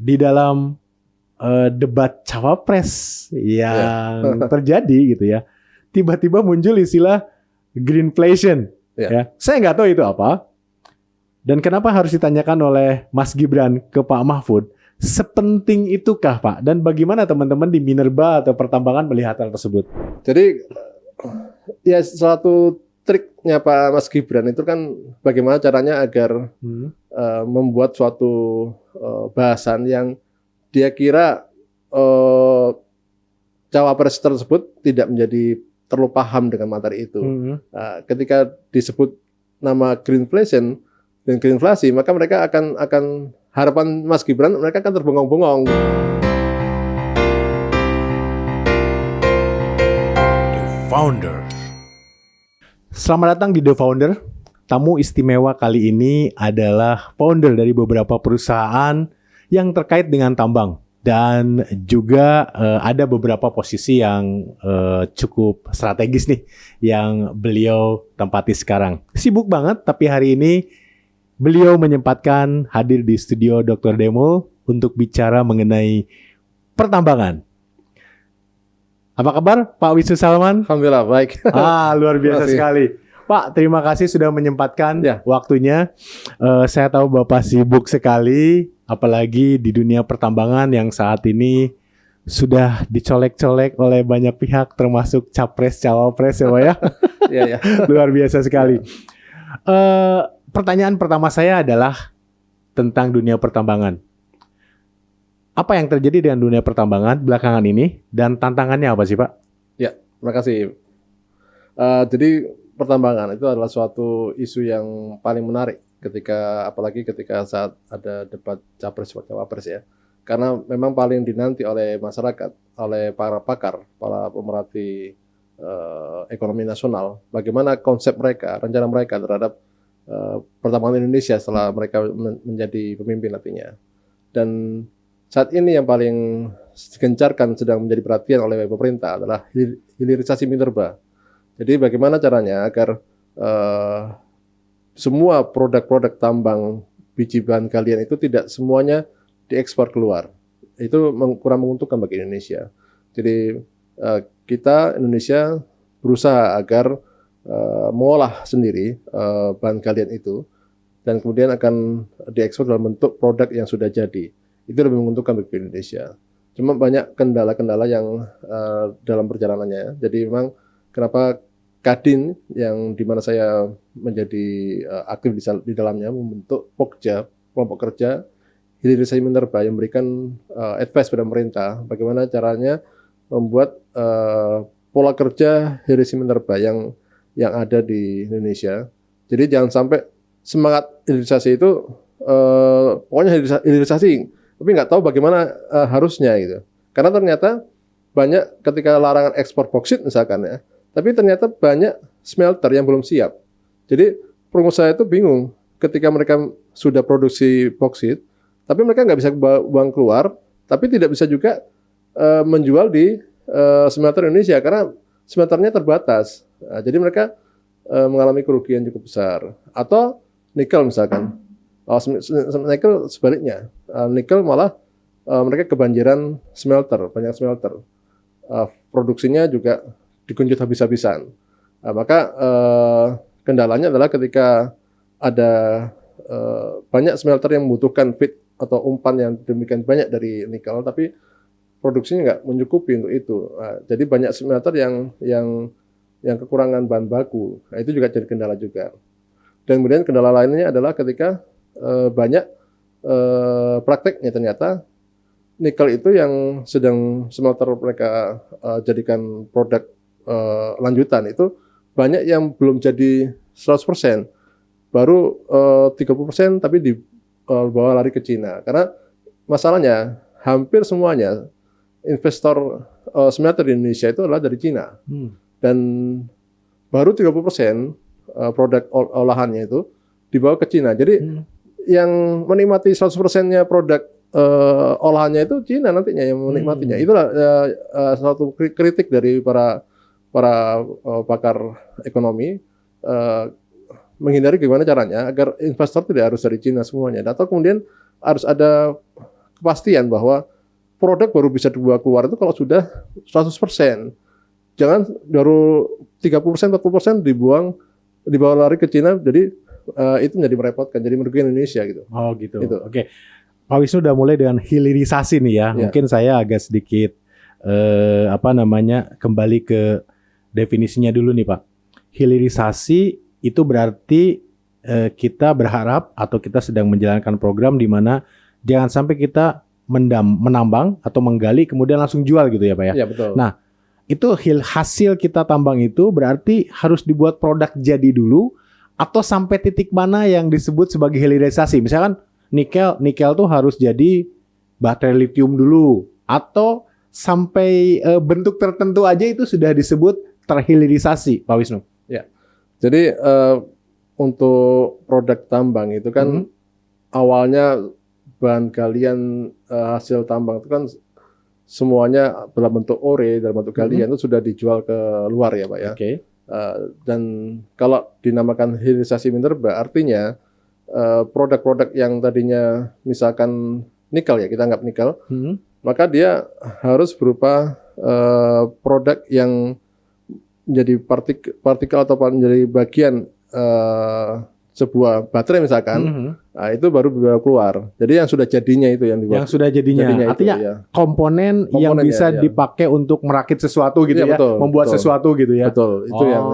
di dalam debat cawapres yang terjadi gitu ya, tiba-tiba muncul istilah greenflation. Ya, saya nggak tahu itu apa. Dan kenapa harus ditanyakan oleh Mas Gibran ke Pak Mahfud? Sepenting itukah Pak? Dan bagaimana teman-teman di Minerba atau pertambangan melihat hal tersebut? Jadi ya suatu triknya Pak Mas Gibran itu kan bagaimana caranya agar membuat suatu bahasan yang dia kira cawapres tersebut tidak menjadi terlalu paham dengan materi itu. Ketika disebut nama greenflation dan greenflasi, maka mereka akan harapan Mas Gibran mereka akan terbengong-bengong. The Founder. Selamat datang di The Founder. Tamu istimewa kali ini adalah founder dari beberapa perusahaan yang terkait dengan tambang. Dan juga ada beberapa posisi yang cukup strategis nih yang beliau tempati sekarang. Sibuk banget, tapi hari ini beliau menyempatkan hadir di studio Dr. Demo untuk bicara mengenai pertambangan. Apa kabar Pak Wisnu Salman? Alhamdulillah baik. Luar biasa sekali. Pak, terima kasih sudah menyempatkan waktunya. Saya tahu Bapak sibuk sekali, apalagi di dunia pertambangan yang saat ini sudah dicolek-colek oleh banyak pihak, termasuk capres, cawapres ya Pak ya. Iya. Luar biasa sekali. Pertanyaan pertama saya adalah tentang dunia pertambangan. Apa yang terjadi dengan dunia pertambangan belakangan ini dan tantangannya apa sih Pak? Ya, terima kasih. Jadi pertambangan itu adalah suatu isu yang paling menarik apalagi ketika saat ada debat capres-cawapres ya. Karena memang paling dinanti oleh masyarakat, oleh para pakar, para pemerhati ekonomi nasional, bagaimana konsep mereka, rencana mereka terhadap pertambangan Indonesia setelah mereka menjadi pemimpin nantinya. Dan saat ini yang paling digencarkan sedang menjadi perhatian oleh pemerintah adalah hilirisasi minerba. Jadi bagaimana caranya agar semua produk-produk tambang biji bahan galian itu tidak semuanya diekspor keluar. Itu kurang menguntungkan bagi Indonesia. Jadi kita Indonesia berusaha agar mengolah sendiri bahan galian itu dan kemudian akan diekspor dalam bentuk produk yang sudah jadi. Itu lebih menguntungkan bagi Indonesia. Cuma banyak kendala-kendala yang dalam perjalanannya. Jadi memang kenapa Kadin yang dimana saya menjadi aktif di dalamnya membentuk Pokja, kelompok kerja hilirisasi minerba yang memberikan advice pada pemerintah bagaimana caranya membuat pola kerja hilirisasi minerba yang ada di Indonesia. Jadi jangan sampai semangat hilirisasi itu pokoknya hilirisasi, tapi nggak tahu bagaimana harusnya gitu. Karena ternyata banyak ketika larangan ekspor boksit misalkan ya, tapi ternyata banyak smelter yang belum siap. Jadi pengusaha itu bingung ketika mereka sudah produksi boksit, tapi mereka nggak bisa buang keluar, tapi tidak bisa juga menjual di smelter Indonesia karena smelternya terbatas. Nah, jadi mereka mengalami kerugian cukup besar. Atau nikel misalkan. Nikel sebaliknya. Nikel malah mereka kebanjiran smelter, banyak smelter. Produksinya juga digenjot habis-habisan. Maka kendalanya adalah ketika ada banyak smelter yang membutuhkan feed atau umpan yang demikian banyak dari nikel, tapi produksinya nggak mencukupi untuk itu. Jadi banyak smelter yang kekurangan bahan baku. Nah, itu juga jadi kendala juga. Dan kemudian kendala lainnya adalah ketika banyak prakteknya ternyata nikel itu yang sedang smelter mereka jadikan produk lanjutan itu banyak yang belum jadi 100%. Baru 30% tapi dibawa lari ke Cina. Karena masalahnya hampir semuanya investor smelter di Indonesia itu adalah dari Cina. Dan baru 30% produk olahannya itu dibawa ke Cina. Jadi yang menikmati 100%-nya produk olahannya itu Cina nantinya yang menikmatinya. Itulah satu kritik dari para pakar ekonomi menghindari gimana caranya agar investor tidak harus dari Cina semuanya. Atau kemudian harus ada kepastian bahwa produk baru bisa dibawa keluar itu kalau sudah 100%. Jangan baru 30%, 40% dibawa lari ke Cina, jadi itu menjadi merepotkan, jadi merugikan Indonesia gitu. Oh gitu. Itu. Oke. Pak Wisnu udah mulai dengan hilirisasi nih ya. Ya. Mungkin saya agak sedikit kembali ke definisinya dulu nih Pak. Hilirisasi itu berarti kita berharap atau kita sedang menjalankan program di mana jangan sampai kita menambang atau menggali kemudian langsung jual gitu ya Pak ya. Iya betul. Nah, itu hasil kita tambang itu berarti harus dibuat produk jadi dulu atau sampai titik mana yang disebut sebagai hilirisasi. Misalkan nikel tuh harus jadi baterai lithium dulu atau sampai bentuk tertentu aja itu sudah disebut terhilirisasi, Pak Wisnu. Ya. Jadi untuk produk tambang itu kan awalnya bahan galian hasil tambang itu kan semuanya dalam bentuk ore, dalam bentuk galian itu sudah dijual ke luar ya Pak ya. Oke. Dan kalau dinamakan hilirisasi minerba artinya produk-produk yang tadinya misalkan nikel ya, kita anggap nikel, maka dia harus berupa produk yang menjadi partikel atau menjadi bagian sebuah baterai misalkan, nah itu baru bisa keluar. Jadi yang sudah jadinya itu yang dibuat. Yang sudah jadinya artinya itu, ya. komponen yang bisa dipakai untuk merakit sesuatu gitu ya, betul, membuat sesuatu gitu ya. Betul, itu yang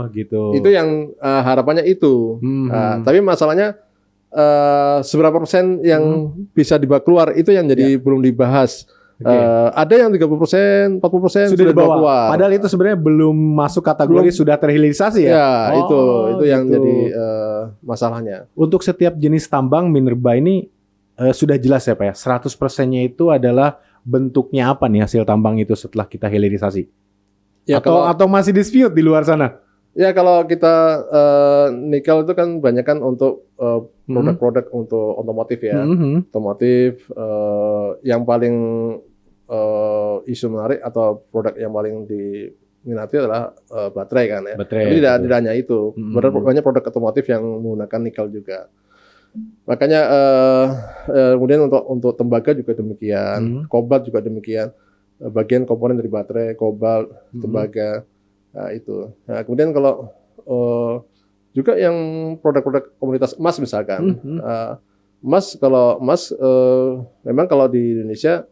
gitu. Itu yang harapannya itu. Tapi masalahnya seberapa persen yang bisa dibawa keluar itu yang jadi belum dibahas. Ada yang 30%, 40% sudah dibawa keluar. Padahal itu sebenarnya belum masuk kategori sudah terhilirisasi ya. Ya, itu yang jadi masalahnya. Untuk setiap jenis tambang minerba ini sudah jelas ya Pak ya. 100%-nya itu adalah bentuknya apa nih hasil tambang itu setelah kita hilirisasi? Ya, atau masih dispute di luar sana? Ya kalau kita nikel itu kan banyak kan untuk produk-produk untuk otomotif ya. Otomotif yang paling isu menarik atau produk yang paling diminati adalah baterai kan ya. Tapi tidak hanya itu. Banyak produk otomotif yang menggunakan nikel juga. Makanya kemudian untuk tembaga juga demikian, kobalt juga demikian. Bagian komponen dari baterai, kobalt, tembaga. Nah, itu. Nah, kemudian kalau juga yang produk-produk komoditas emas misalkan, emas memang kalau di Indonesia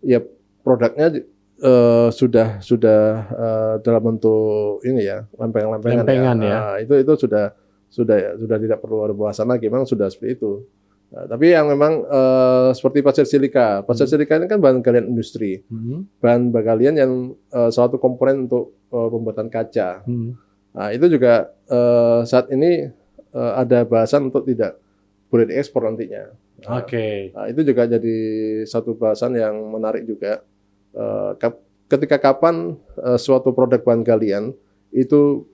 ya produknya sudah dalam bentuk ini ya lempengan ya. Nah, itu sudah tidak perlu ada bahasan lagi, memang sudah seperti itu. Nah, tapi yang memang seperti pasir silika ini kan bahan galian industri, bahan galian yang suatu komponen untuk pembuatan kaca. Nah, itu juga saat ini ada bahasan untuk tidak boleh diekspor nantinya. Nah, itu juga jadi satu bahasan yang menarik juga. Ketika kapan suatu produk bahan galian itu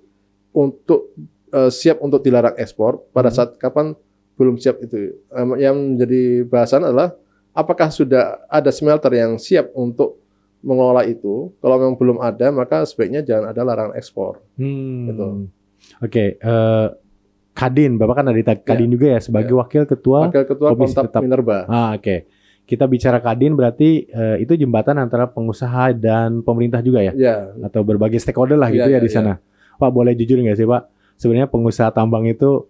untuk siap untuk dilarang ekspor, pada saat kapan belum siap itu. Yang menjadi bahasan adalah apakah sudah ada smelter yang siap untuk mengelola itu. Kalau memang belum ada, maka sebaiknya jangan ada larangan ekspor. Gitu. Oke. Kadin, Bapak kan ada Kadin juga ya sebagai Wakil Ketua Komisi Tetap Minerba. Oke. Kita bicara Kadin berarti itu jembatan antara pengusaha dan pemerintah juga ya? Atau berbagai stakeholder lah gitu ya di sana. Pak, boleh jujur nggak sih Pak? Sebenarnya pengusaha tambang itu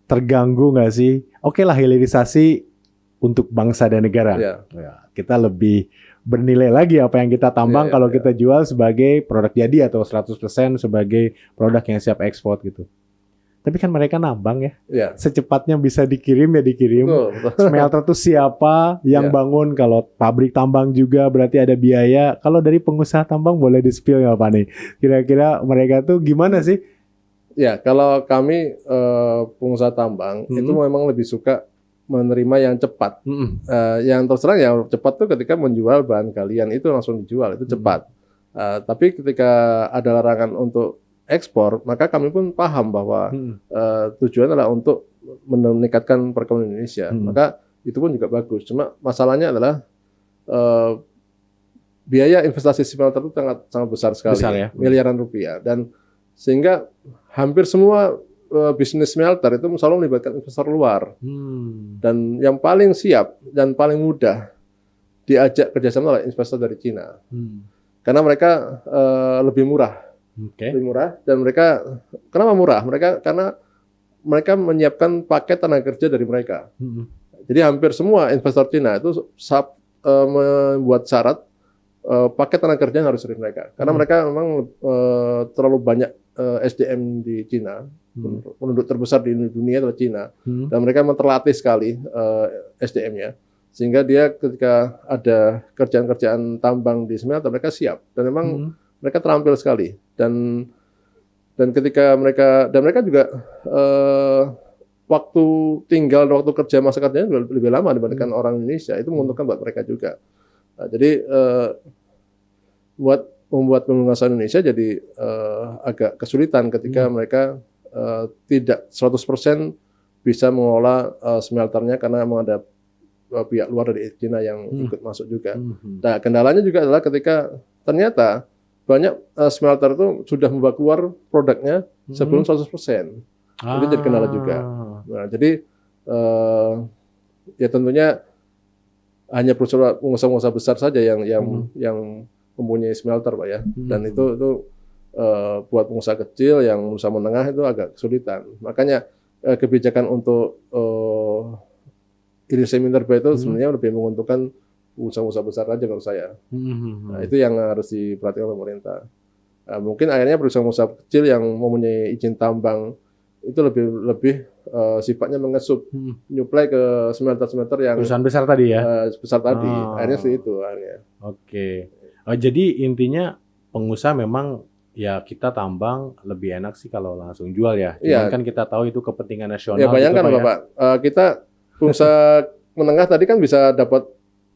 terganggu nggak sih? Oke lah hilirisasi untuk bangsa dan negara. Kita lebih bernilai lagi apa yang kita tambang kalau kita jual sebagai produk jadi atau 100% sebagai produk yang siap ekspor gitu. Tapi kan mereka nambang ya. Secepatnya bisa dikirim ya dikirim. Smelter tuh siapa yang bangun? Kalau pabrik tambang juga berarti ada biaya. Kalau dari pengusaha tambang boleh di-spill nggak Pak nih? Kira-kira mereka tuh gimana sih? Ya, kalau kami pengusaha tambang itu memang lebih suka menerima yang cepat. Yang terus terang ya cepat tuh ketika menjual bahan galian itu langsung dijual, itu cepat. Tapi ketika ada larangan untuk ekspor, maka kami pun paham bahwa tujuan adalah untuk meningkatkan perekonomian Indonesia. Maka itu pun juga bagus. Cuma masalahnya adalah biaya investasi smelter itu sangat besar sekali, miliaran rupiah. Dan sehingga hampir semua bisnis smelter itu selalu melibatkan investor luar. Hmm. Dan yang paling siap dan paling mudah diajak kerjasama oleh investor dari Cina. Karena mereka lebih murah. Oke. Lebih murah, dan mereka, kenapa murah? Karena mereka menyiapkan paket tenaga kerja dari mereka. Jadi hampir semua investor Cina itu membuat syarat paket tenaga kerja yang harus dari mereka. Karena mereka memang terlalu banyak SDM di Cina. Penduduk terbesar di dunia adalah Cina. Dan mereka memang terlatih sekali SDM-nya. Sehingga dia ketika ada kerjaan-kerjaan tambang di smelter, mereka siap. Dan memang mereka terampil sekali. Dan ketika mereka juga waktu tinggal, waktu kerja, masa kerjanya lebih lama dibandingkan orang Indonesia. Itu menguntungkan buat mereka juga. Nah, jadi membuat pengusaha Indonesia jadi agak kesulitan ketika mereka tidak 100% bisa mengelola smelternya, karena memang ada pihak luar dari Cina yang ikut masuk juga. Nah, kendalanya juga adalah ketika ternyata banyak smelter itu sudah membawa keluar produknya sebelum 100%. Itu jadi kendala juga. Nah, jadi ya tentunya hanya pengusaha-pengusaha besar saja yang mempunyai smelter, Pak ya. Dan itu buat pengusaha kecil yang usaha menengah itu agak kesulitan. Makanya kebijakan untuk Indonesia Minerba itu sebenarnya lebih menguntungkan usaha-usaha besar aja menurut saya. Nah, itu yang harus diperhatikan pemerintah. Nah, mungkin akhirnya perusahaan-perusahaan kecil yang mempunyai izin tambang itu lebih sifatnya mengesup, nyuplai ke smelter-smelter yang perusahaan besar tadi ya. Besar tadi. Akhirnya seperti itu akhirnya. Oke. Jadi intinya pengusaha memang ya kita tambang lebih enak sih kalau langsung jual ya. Cuman kan kita tahu itu kepentingan nasional. Ya bayangkan gitu, Bapak, kita pengusaha menengah tadi kan bisa dapat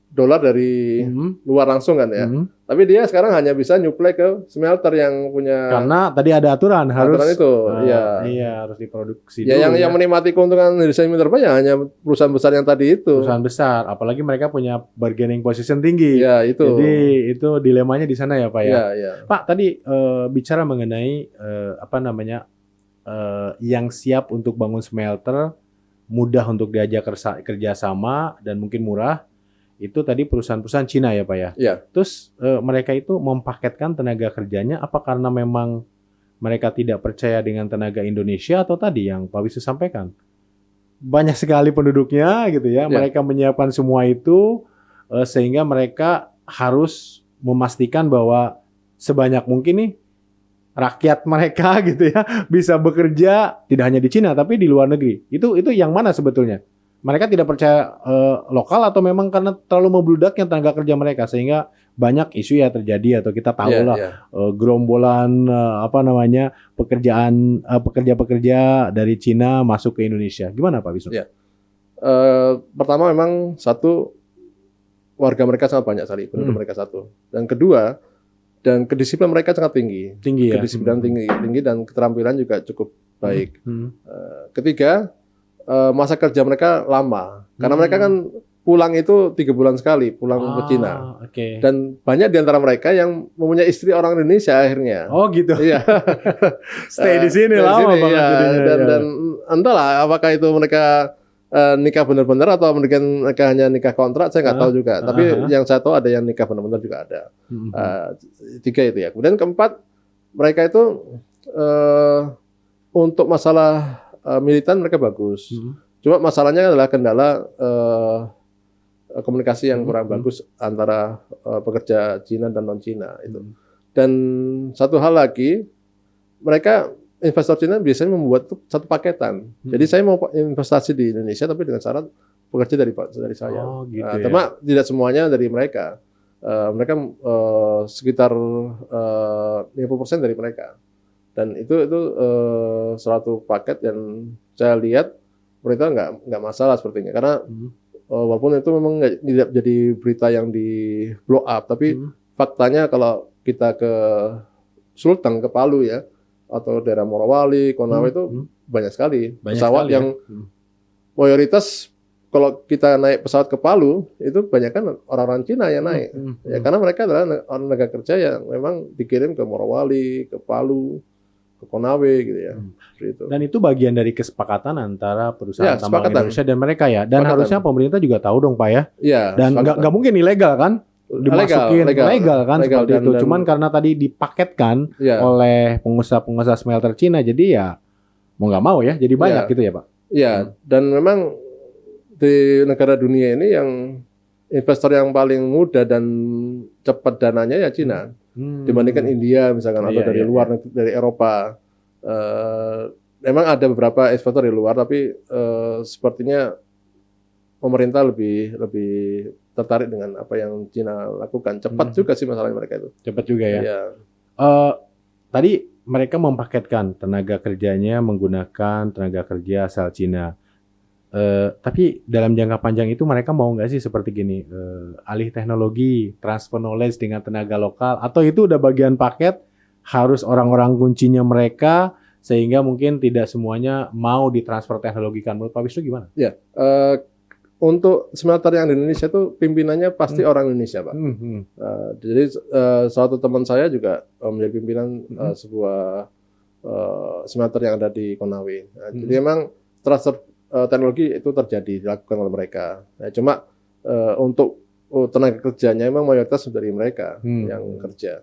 dolar dari luar langsung kan ya. Tapi dia sekarang hanya bisa nyuplai ke smelter yang punya. Karena tadi ada aturan harus itu, iya harus diproduksi ya, dulu. Yang menikmati keuntungan Indonesia Minerba ya hanya perusahaan besar yang tadi itu. Perusahaan besar, apalagi mereka punya bargaining position tinggi. Ya, itu. Jadi itu dilemanya di sana ya Pak ya. Ya. Pak tadi bicara mengenai yang siap untuk bangun smelter, mudah untuk diajak kerjasama dan mungkin murah. Itu tadi perusahaan-perusahaan Cina ya Pak ya? Iya. Terus mereka itu mempaketkan tenaga kerjanya apa karena memang mereka tidak percaya dengan tenaga Indonesia atau tadi yang Pak Wisnu sampaikan? Banyak sekali penduduknya gitu ya, mereka menyiapkan semua itu sehingga mereka harus memastikan bahwa sebanyak mungkin nih rakyat mereka gitu ya bisa bekerja tidak hanya di Cina tapi di luar negeri. Itu yang mana sebetulnya? Mereka tidak percaya lokal atau memang karena terlalu membludaknya tenaga kerja mereka sehingga banyak isu ya terjadi atau kita tahu gerombolan pekerja-pekerja dari Cina masuk ke Indonesia. Gimana Pak Wisnu? Pertama memang satu, warga mereka sangat banyak sekali, penduduk mereka satu. Dan kedua, dan kedisiplinan mereka sangat tinggi. Kedisiplinan tinggi dan keterampilan juga cukup baik. Ketiga, masa kerja mereka lama. Karena mereka kan pulang itu 3 bulan sekali, pulang ke Cina. Dan banyak di antara mereka yang mempunyai istri orang Indonesia akhirnya. Oh gitu. Iya. Stay di sini lama banget. Dan entahlah apakah itu mereka nikah benar-benar atau mungkin mereka hanya nikah kontrak, saya nggak tahu juga. Tapi yang saya tahu ada yang nikah benar-benar juga ada. 3 itu ya. Kemudian keempat, mereka itu untuk masalah militan mereka bagus. Cuma masalahnya adalah kendala komunikasi yang kurang bagus antara pekerja Cina dan non Cina itu. Dan satu hal lagi, mereka investor Cina biasanya membuat satu paketan. Jadi saya mau investasi di Indonesia tapi dengan syarat pekerja dari saya. Cuma tidak semuanya dari mereka. Mereka sekitar 50% dari mereka. Dan itu suatu paket yang saya lihat pemerintah nggak masalah sepertinya, karena walaupun itu memang tidak jadi berita yang di blow up, tapi faktanya kalau kita ke Sulteng, ke Palu ya, atau daerah Morowali, Konawe itu banyak sekali pesawat yang mayoritas kalau kita naik pesawat ke Palu itu banyak kan orang-orang Cina yang naik, ya karena mereka adalah orang tenaga kerja yang memang dikirim ke Morowali, ke Palu. ke Konawe gitu ya. Seperti itu. Dan itu bagian dari kesepakatan antara perusahaan Ya, tambang kesepakatan. Indonesia dan mereka ya. Dan Kesepakatan. harusnya pemerintah juga tahu dong Pak ya. Iya. Dan nggak mungkin ilegal kan? Dimasukin legal kan legal, seperti itu. dan- Cuman karena tadi dipaketkan ya, oleh pengusaha-pengusaha smelter Cina, jadi ya mau nggak mau ya, jadi banyak Ya. gitu ya Pak. ya, dan memang di negara dunia ini yang investor yang paling mudah dan cepat dananya ya Cina. Dibandingkan India misalkan atau Iya, dari iya, luar negeri, dari Eropa. Memang ada beberapa investor di luar, tapi sepertinya pemerintah lebih tertarik dengan apa yang Cina lakukan. Cepat juga sih masalahnya mereka itu. Cepat juga ya. Ya, Tadi mereka mempaketkan tenaga kerjanya menggunakan tenaga kerja asal Cina. Tapi dalam jangka panjang itu mereka mau nggak sih seperti gini, alih teknologi, transfer knowledge dengan tenaga lokal, atau itu udah bagian paket, harus orang-orang kuncinya mereka, sehingga mungkin tidak semuanya mau ditransfer teknologikan. Menurut Pak Wisnu gimana? ya. Untuk smelter yang di Indonesia itu pimpinannya pasti orang Indonesia, Pak. Jadi suatu teman saya juga menjadi pimpinan sebuah smelter yang ada di Konawe. Jadi memang transfer teknologi itu terjadi dilakukan oleh mereka. Cuma untuk tenaga kerjanya memang mayoritas dari mereka yang kerja.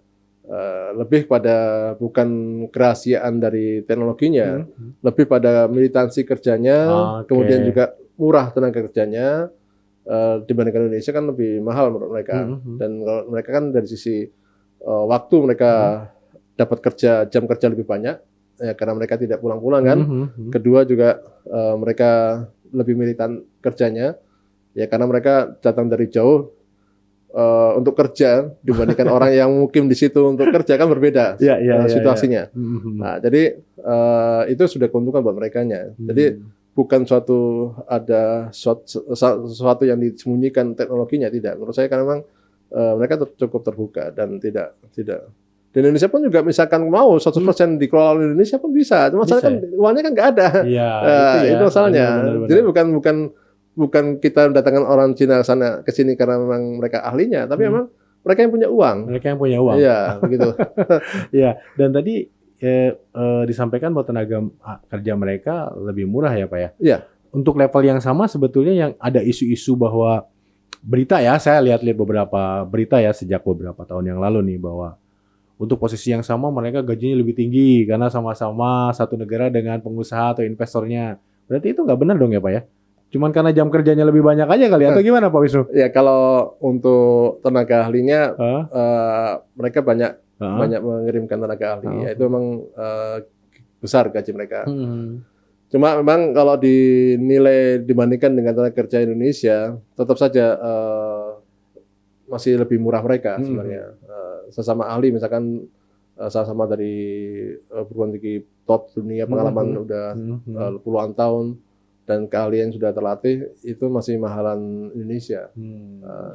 Lebih pada bukan kerahasiaan dari teknologinya, lebih pada militansi kerjanya, kemudian juga murah tenaga kerjanya. Dibandingkan Indonesia kan lebih mahal menurut mereka. Dan kalau mereka kan dari sisi waktu mereka dapat jam kerja lebih banyak, ya, karena mereka tidak pulang-pulang kan. Kedua juga mereka lebih militan kerjanya, ya karena mereka datang dari jauh untuk kerja dibandingkan orang yang mungkin di situ untuk kerja kan berbeda situasinya. Nah, jadi itu sudah keuntungan buat merekanya. Jadi bukan sesuatu yang disembunyikan teknologinya, tidak. Menurut saya karena memang mereka cukup terbuka dan tidak. Di Indonesia pun juga misalkan mau 100% dikelola oleh Indonesia pun bisa. Cuma masalahnya kan uangnya kan nggak ada. Itu masalahnya. Benar. Jadi bukan kita mendatangkan orang Cina ke sini karena memang mereka ahlinya, tapi memang mereka yang punya uang. Mereka yang punya uang. Iya, begitu. Iya, dan tadi disampaikan bahwa tenaga kerja mereka lebih murah ya Pak ya? Iya. Untuk level yang sama sebetulnya yang ada isu-isu bahwa berita ya, saya lihat beberapa berita ya sejak beberapa tahun yang lalu nih bahwa untuk posisi yang sama mereka gajinya lebih tinggi karena sama-sama satu negara dengan pengusaha atau investornya. Berarti itu nggak benar dong ya Pak ya? Cuman karena jam kerjanya lebih banyak aja kali atau gimana Pak Wisnu? Ya kalau untuk tenaga ahlinya mereka banyak mengirimkan tenaga ahli. Ya, itu memang besar gaji mereka. Cuma memang kalau dinilai dibandingkan dengan tenaga kerja Indonesia, tetap saja masih lebih murah mereka sebenarnya. Sesama ahli misalkan sama-sama dari perguruan tinggi top dunia, pengalaman udah puluhan tahun dan keahlian sudah terlatih, itu masih mahalan Indonesia.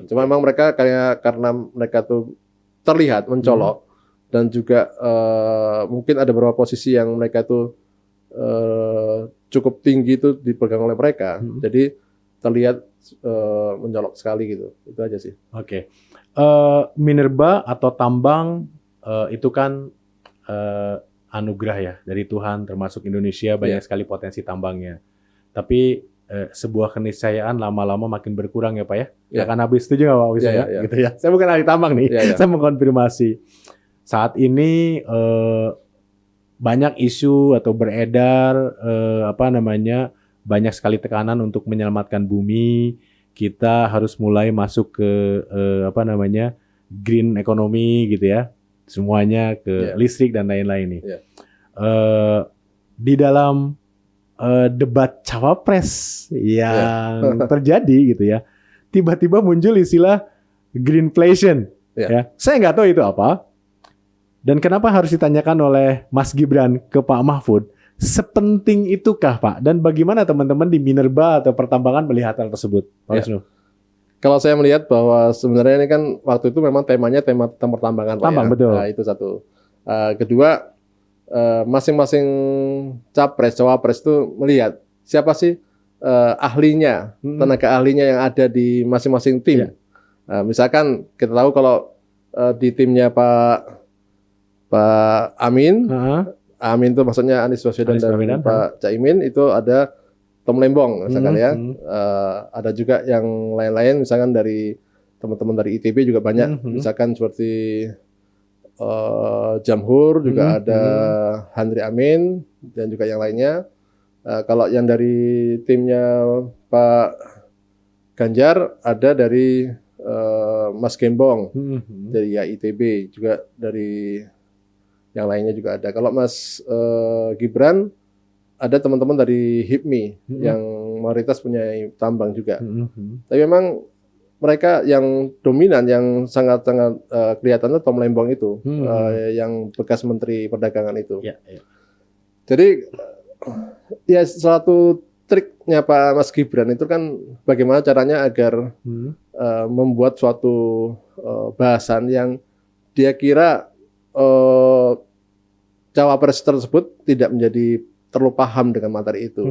Cuma memang mereka karena mereka tuh terlihat mencolok dan juga mungkin ada beberapa posisi yang mereka tuh cukup tinggi itu dipegang oleh mereka. Jadi terlihat mencolok sekali gitu. Itu aja sih. Oke. Minerba atau tambang itu kan anugerah ya dari Tuhan, termasuk Indonesia banyak sekali potensi tambangnya. Tapi sebuah keniscayaan lama-lama makin berkurang ya Pak ya. Akan habis, setuju nggak Pak Wisnu ya? Gitu ya. Saya bukan ahli tambang nih, saya mengkonfirmasi. Saat ini banyak isu atau beredar banyak sekali tekanan untuk menyelamatkan bumi. Kita harus mulai masuk ke green economy gitu ya. Semuanya ke listrik dan lain-lain nih. Di dalam debat cawapres yang terjadi gitu ya, tiba-tiba muncul istilah greenflation. Ya, saya nggak tahu itu apa. Dan kenapa harus ditanyakan oleh Mas Gibran ke Pak Mahfud? Sepenting itukah Pak? Dan bagaimana teman-teman di Minerba atau pertambangan melihat hal tersebut, Pak Wisnu? Kalau saya melihat bahwa sebenarnya ini kan waktu itu memang temanya tema pertambangan, Pak. Tambang, betul. Nah, itu satu. Kedua, masing-masing cawapres itu melihat siapa sih ahlinya, tenaga ahlinya yang ada di masing-masing tim. Misalkan kita tahu kalau di timnya Pak Amin, Amin itu maksudnya Anies Baswedan Anies dan Baswedan, Pak Caimin, itu ada Tom Lembong misalkan ya. Hmm. Ada juga yang lain-lain, misalkan dari teman-teman dari ITB juga banyak, misalkan seperti Jamhur juga ada Handri Amin dan juga yang lainnya. Kalau yang dari timnya Pak Ganjar ada dari Mas Gembong dari ITB, juga dari yang lainnya juga ada. Kalau Mas Gibran ada teman-teman dari HIPMI yang mayoritas punya tambang juga. Tapi memang mereka yang dominan, yang sangat-sangat kelihatan itu Tom Lembong itu, yang bekas Menteri Perdagangan itu. Jadi ya suatu triknya Pak Mas Gibran itu kan bagaimana caranya agar membuat suatu bahasan yang dia kira cawapres tersebut tidak menjadi terlalu paham dengan materi itu.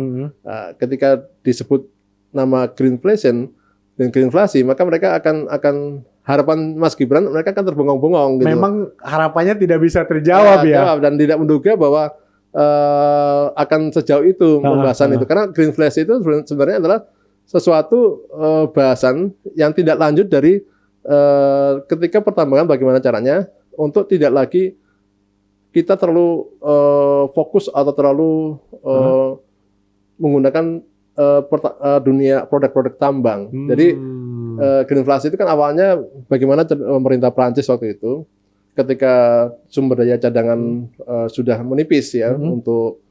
Ketika disebut nama greenflation dan greenflasi, maka mereka akan harapan Mas Gibran, mereka akan terbengong-bengong. Gitu. Memang harapannya tidak bisa terjawab ya. Dan tidak menduga bahwa akan sejauh itu pembahasan itu. Karena greenflation itu sebenarnya adalah sesuatu bahasan yang tidak lanjut dari ketika pertambangan bagaimana caranya untuk tidak lagi kita terlalu fokus atau terlalu menggunakan dunia produk-produk tambang. Jadi greenflasi itu kan awalnya bagaimana pemerintah Prancis waktu itu ketika sumber daya cadangan sudah menipis ya untuk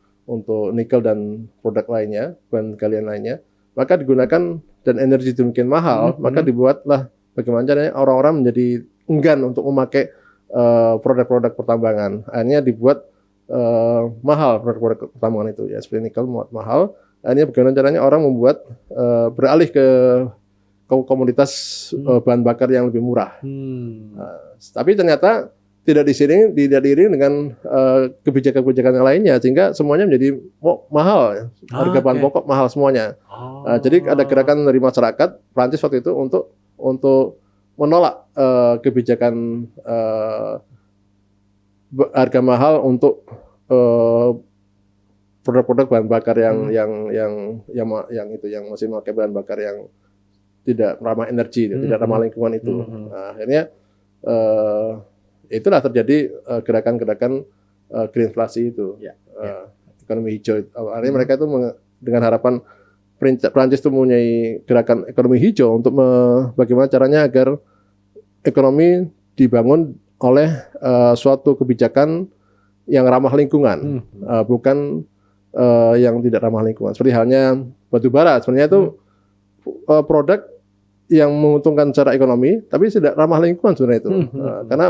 nikel dan produk lainnya, bahan galian lainnya, maka digunakan dan energi demikian mahal, maka dibuatlah bagaimana caranya orang-orang menjadi enggan untuk memakai produk-produk pertambangan. Akhirnya dibuat mahal produk-produk pertambangan itu ya, seperti nikel mahal. Akhirnya bagaimana caranya orang membuat beralih ke komoditas bahan bakar yang lebih murah. Tapi ternyata tidak diiringi dengan kebijakan-kebijakan yang lainnya, sehingga semuanya menjadi mahal. Harga bahan pokok mahal semuanya. Jadi ada gerakan dari masyarakat Prancis waktu itu untuk menolak kebijakan harga mahal untuk produk-produk bahan bakar yang masih memakai bahan bakar yang tidak ramah energi, tidak ramah lingkungan itu. Akhirnya itulah terjadi gerakan-gerakan greenflasi itu, ekonomi hijau. Akhirnya mereka itu dengan harapan Prancis itu mempunyai gerakan ekonomi hijau untuk bagaimana caranya agar ekonomi dibangun oleh suatu kebijakan yang ramah lingkungan, bukan yang tidak ramah lingkungan. Seperti halnya batu bara, sebenarnya itu produk yang menguntungkan secara ekonomi, tapi tidak ramah lingkungan sebenarnya itu, karena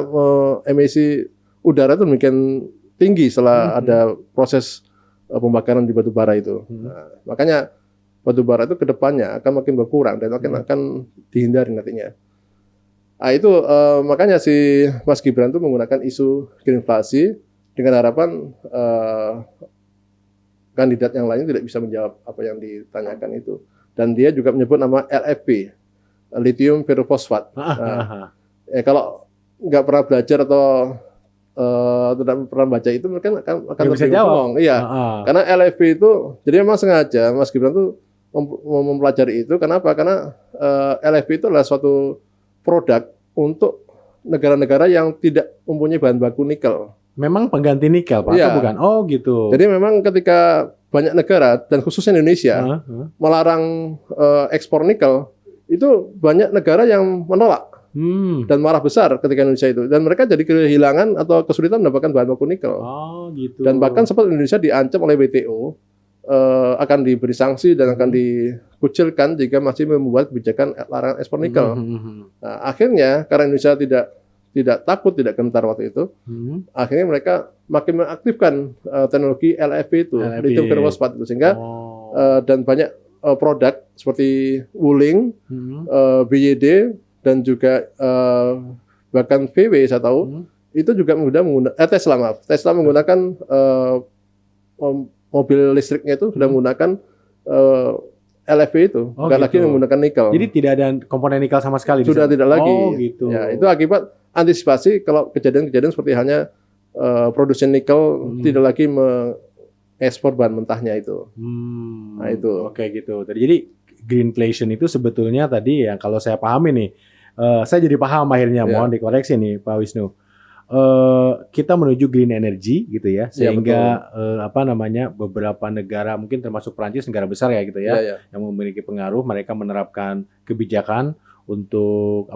emisi udara itu demikian tinggi setelah ada proses pembakaran di batu bara itu. Makanya batu bara itu kedepannya akan makin berkurang dan akan dihindari nantinya. Nah, itu makanya si Mas Gibran itu menggunakan isu greenflasi dengan harapan kandidat yang lain tidak bisa menjawab apa yang ditanyakan itu. Dan dia juga menyebut nama LFP, lithium ferrofosfat. Kalau nggak pernah belajar atau tidak pernah baca itu, mungkin akan bisa jawab. Iya, karena LFP itu, jadi memang sengaja Mas Gibran tuh mempelajari itu. Kenapa? Karena LFP itu adalah suatu produk untuk negara-negara yang tidak mempunyai bahan baku nikel. Memang pengganti nikel, Pak, atau bukan? Oh, gitu. Jadi memang ketika banyak negara, dan khususnya Indonesia, melarang ekspor nikel, itu banyak negara yang menolak dan marah besar ketika Indonesia itu. Dan mereka jadi kehilangan atau kesulitan mendapatkan bahan baku nikel. Oh, gitu. Dan bahkan sempat Indonesia diancam oleh WTO, akan diberi sanksi dan akan dikucilkan jika masih membuat kebijakan larangan ekspor nikel. Nah, akhirnya karena Indonesia tidak takut, tidak gentar waktu itu, akhirnya mereka makin mengaktifkan teknologi LFP itu, lithium ferrofosfat itu, sehingga dan banyak produk seperti Wuling, BYD dan juga bahkan VW saya tahu itu juga menggunakan Tesla menggunakan mobil listriknya itu sudah menggunakan LFP itu, bukan lagi menggunakan nikel. Jadi tidak ada komponen nikel sama sekali. Sudah tidak lagi. Oh, gitu. Ya, itu akibat antisipasi kalau kejadian-kejadian seperti halnya produsen nikel tidak lagi mengekspor bahan mentahnya itu. Nah itu. Oke gitu. Jadi greenflation itu sebetulnya tadi ya kalau saya pahami nih, saya jadi paham akhirnya. Mohon dikoreksi nih Pak Wisnu. Kita menuju green energy gitu ya, sehingga beberapa negara mungkin termasuk Prancis negara besar ya gitu ya, yang memiliki pengaruh, mereka menerapkan kebijakan untuk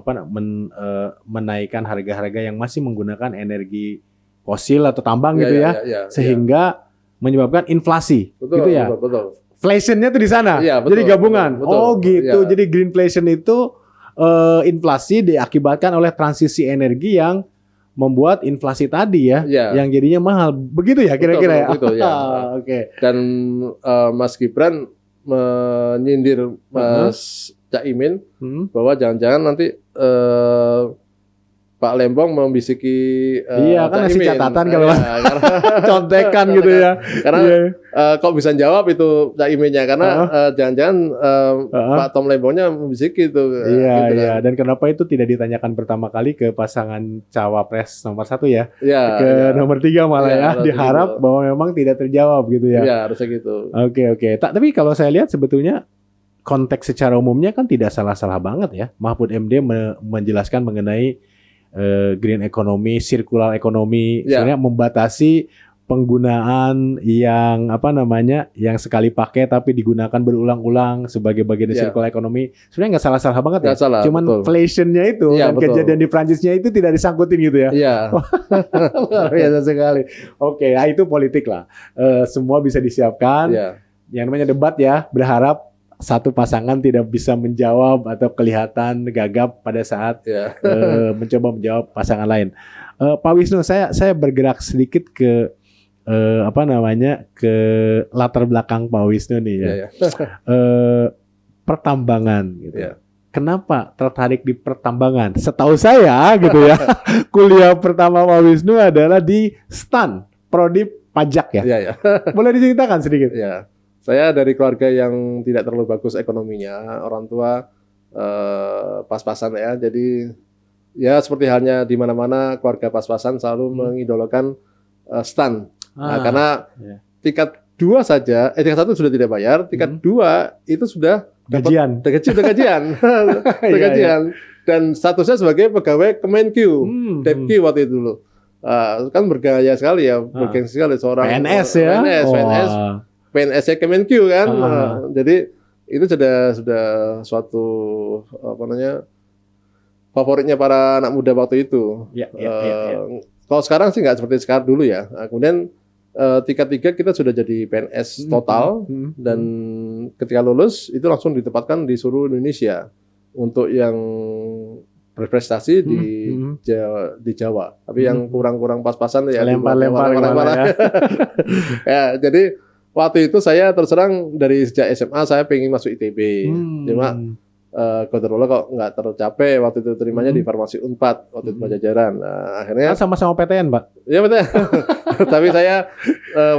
menaikkan harga-harga yang masih menggunakan energi fosil atau tambang gitu ya, sehingga menyebabkan inflasi, gitu ya. Betul. Inflationnya tuh di sana, jadi gabungan. Gitu. Jadi greenflation itu inflasi diakibatkan oleh transisi energi yang membuat inflasi tadi yang jadinya mahal. Begitu ya kira-kira ya. Oke. Dan Mas Gibran menyindir Mas Caimin bahwa jangan-jangan nanti Pak Lembong membisiki kan ngasih catatan kalau contekan gitu ya. Karena kok bisa jawab itu Caiminnya karena jangan-jangan Pak Tom Lembongnya membisiki itu. Iya. Dan kenapa itu tidak ditanyakan pertama kali ke pasangan cawapres nomor 1 ya? Ke nomor 3 malah diharap bahwa memang tidak terjawab gitu ya. Iya, harusnya gitu. Oke. Tapi kalau saya lihat sebetulnya konteks secara umumnya kan tidak salah-salah banget ya. Mahfud MD menjelaskan mengenai green economy, circular economy, sebenarnya membatasi penggunaan yang yang sekali pakai tapi digunakan berulang-ulang sebagai bagian dari circular economy. Sebenarnya nggak salah-salah banget ya. Cuman inflationnya itu dan kejadian di Prancisnya itu tidak disangkutin gitu ya. Iya. Luar biasa sekali. Oke, itu politik lah. Semua bisa disiapkan. Yang namanya debat ya, berharap satu pasangan tidak bisa menjawab atau kelihatan gagap pada saat mencoba menjawab pasangan lain. Pak Wisnu, saya bergerak sedikit ke ke latar belakang Pak Wisnu nih ya. Pertambangan gitu. Kenapa tertarik di pertambangan? Setahu saya gitu ya, kuliah pertama Pak Wisnu adalah di STAN, Prodi Pajak ya. Boleh diceritakan sedikit? Saya dari keluarga yang tidak terlalu bagus ekonominya, orang tua pas-pasan ya. Jadi ya seperti halnya di mana-mana keluarga pas-pasan selalu mengidolakan STAN. Karena tingkat 2 saja, tingkat 1 sudah tidak bayar, tingkat 2 itu sudah gajian. Sudah gajian. Dan statusnya sebagai pegawai Kemenkyu, Depki waktu itu dulu. Kan bergaya sekali ya, bergengsi sekali seorang PNS ya. PNS-nya Kemenkyu kan. Jadi itu sudah suatu favoritnya para anak muda waktu itu. Kalau sekarang sih nggak seperti sekarang dulu ya. Kemudian tingkat 3 kita sudah jadi PNS total dan ketika lulus itu langsung ditempatkan di seluruh Indonesia untuk yang berprestasi di Jawa. Tapi yang kurang-kurang pas-pasan ya lempar-lempar ya. Jadi waktu itu saya terus terang dari sejak SMA saya pengen masuk ITB. Cuma kebetulan kok nggak tercapai waktu itu terimanya di Farmasi Unpad waktu itu Pajajaran. Nah, akhirnya sama-sama PTN, Pak. Iya betul. Tapi saya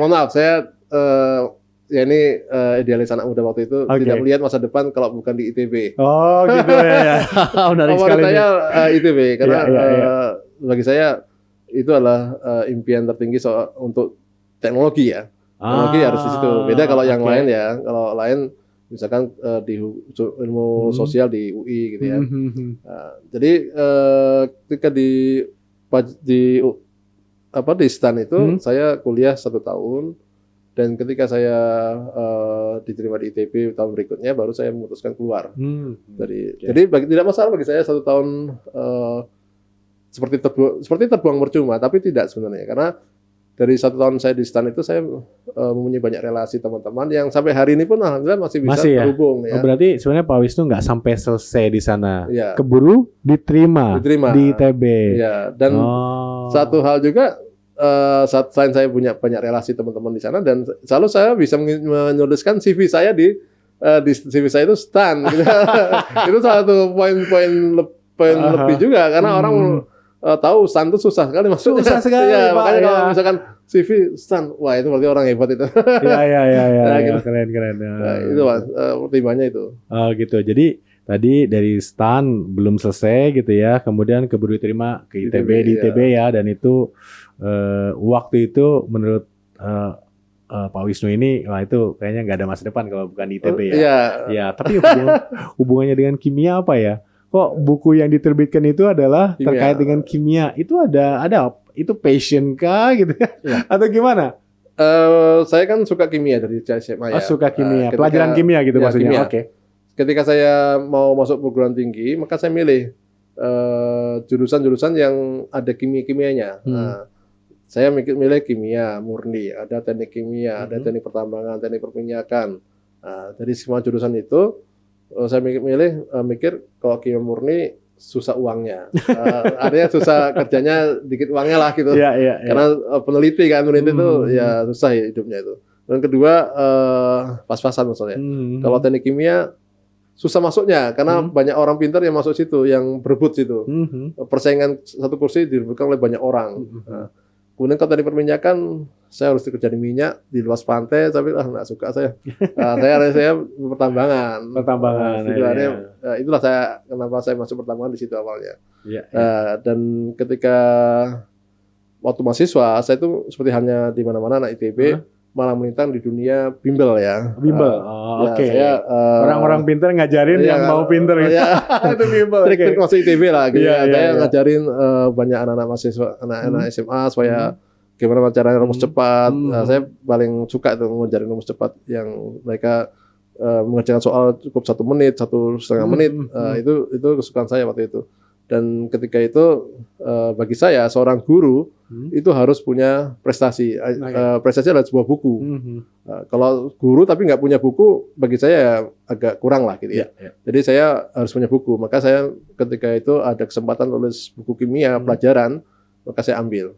mohon maaf saya ini idealis anak muda waktu itu tidak melihat masa depan kalau bukan di ITB. Oh gitu ya. Menarik sekali. Saya ITB karena bagi saya itu adalah impian tertinggi untuk teknologi ya. Teknologi harus di situ. Beda kalau yang lain ya. Kalau lain misalkan di ilmu sosial di UI gitu ya. Jadi ketika di STAN itu saya kuliah 1 tahun dan ketika saya diterima di ITB tahun berikutnya baru saya memutuskan keluar. Jadi tidak masalah bagi saya 1 tahun seperti terbuang percuma, tapi tidak sebenarnya karena dari 1 tahun saya di STAN itu saya mempunyai banyak relasi teman-teman yang sampai hari ini pun alhamdulillah masih bisa terhubung ya. Berarti sebenarnya Pak Wisnu nggak sampai selesai di sana. Keburu diterima di ITB. Ya, dan satu hal juga selain saya punya banyak relasi teman-teman di sana dan selalu saya bisa menuliskan CV saya di CV saya itu STAN. Gitu. Itu salah satu poin lebih juga karena orang tahu STAN itu susah sekali maksudnya. Susah sekali, ya, Pak. Makanya kalau misalkan CV STAN, wah itu berarti orang hebat itu. Iya. Gitu. Keren. Nah, itu Mas, pertimbangannya itu. Oh gitu. Jadi tadi dari STAN belum selesai gitu ya, kemudian keburu diterima ke ITB, di ITB ya, dan itu waktu itu menurut Pak Wisnu ini, wah itu kayaknya nggak ada masa depan kalau bukan di ITB ya. Iya. Ya, tapi hubungannya dengan kimia apa ya? Kok buku yang diterbitkan itu adalah Kimia. terkait dengan kimia? Itu ada itu passion kah gitu ya? Atau gimana? Saya kan suka kimia dari SMA ya. Oh, suka kimia, Ketika- pelajaran kimia gitu ya, maksudnya. kimia. Oke. Ketika saya mau masuk perguruan tinggi, maka saya milih jurusan-jurusan yang ada kimia-kimianya. Nah, saya milih kimia murni, ada teknik kimia, ada teknik pertambangan, teknik perminyakan. Nah, dari semua jurusan itu, saya mikir kalau kimia murni susah uangnya, artinya susah kerjanya, dikit uangnya lah gitu. Iya, iya, iya. Karena peneliti itu ya susah ya hidupnya itu. Dan kedua pas-pasan maksudnya. Kalau teknik kimia susah masuknya karena banyak orang pintar yang masuk situ, yang berebut situ. Persaingan satu kursi direbutkan oleh banyak orang. Nah, kemudian kalau tadi perminyakan, saya harus kerja di minyak di luas pantai, tapi nggak suka saya. Saya pertambangan. Pertambangan. Itulah kenapa saya masuk pertambangan di situ awalnya. Iya, Dan ketika waktu mahasiswa, saya itu seperti hanya di mana-mana anak ITB, malah melintang di dunia bimbel ya. Bimbel. Oke. Orang-orang pintar ngajarin yang mau pintar gitu. Itu bimbel. Trik-trik masuk ITB lah gitu. Saya ngajarin banyak anak-anak mahasiswa, anak-anak SMA supaya gimana caranya rumus cepat. Saya paling suka itu ngajarin rumus cepat yang mereka mengerjakan soal cukup 1 menit, 1,5 menit. Itu kesukaan saya waktu itu. Dan ketika itu bagi saya seorang guru itu harus punya prestasi. Prestasi adalah sebuah buku. Kalau guru tapi nggak punya buku, bagi saya agak kurang lah gitu ya. Jadi saya harus punya buku. Maka saya ketika itu ada kesempatan tulis buku kimia pelajaran, maka saya ambil.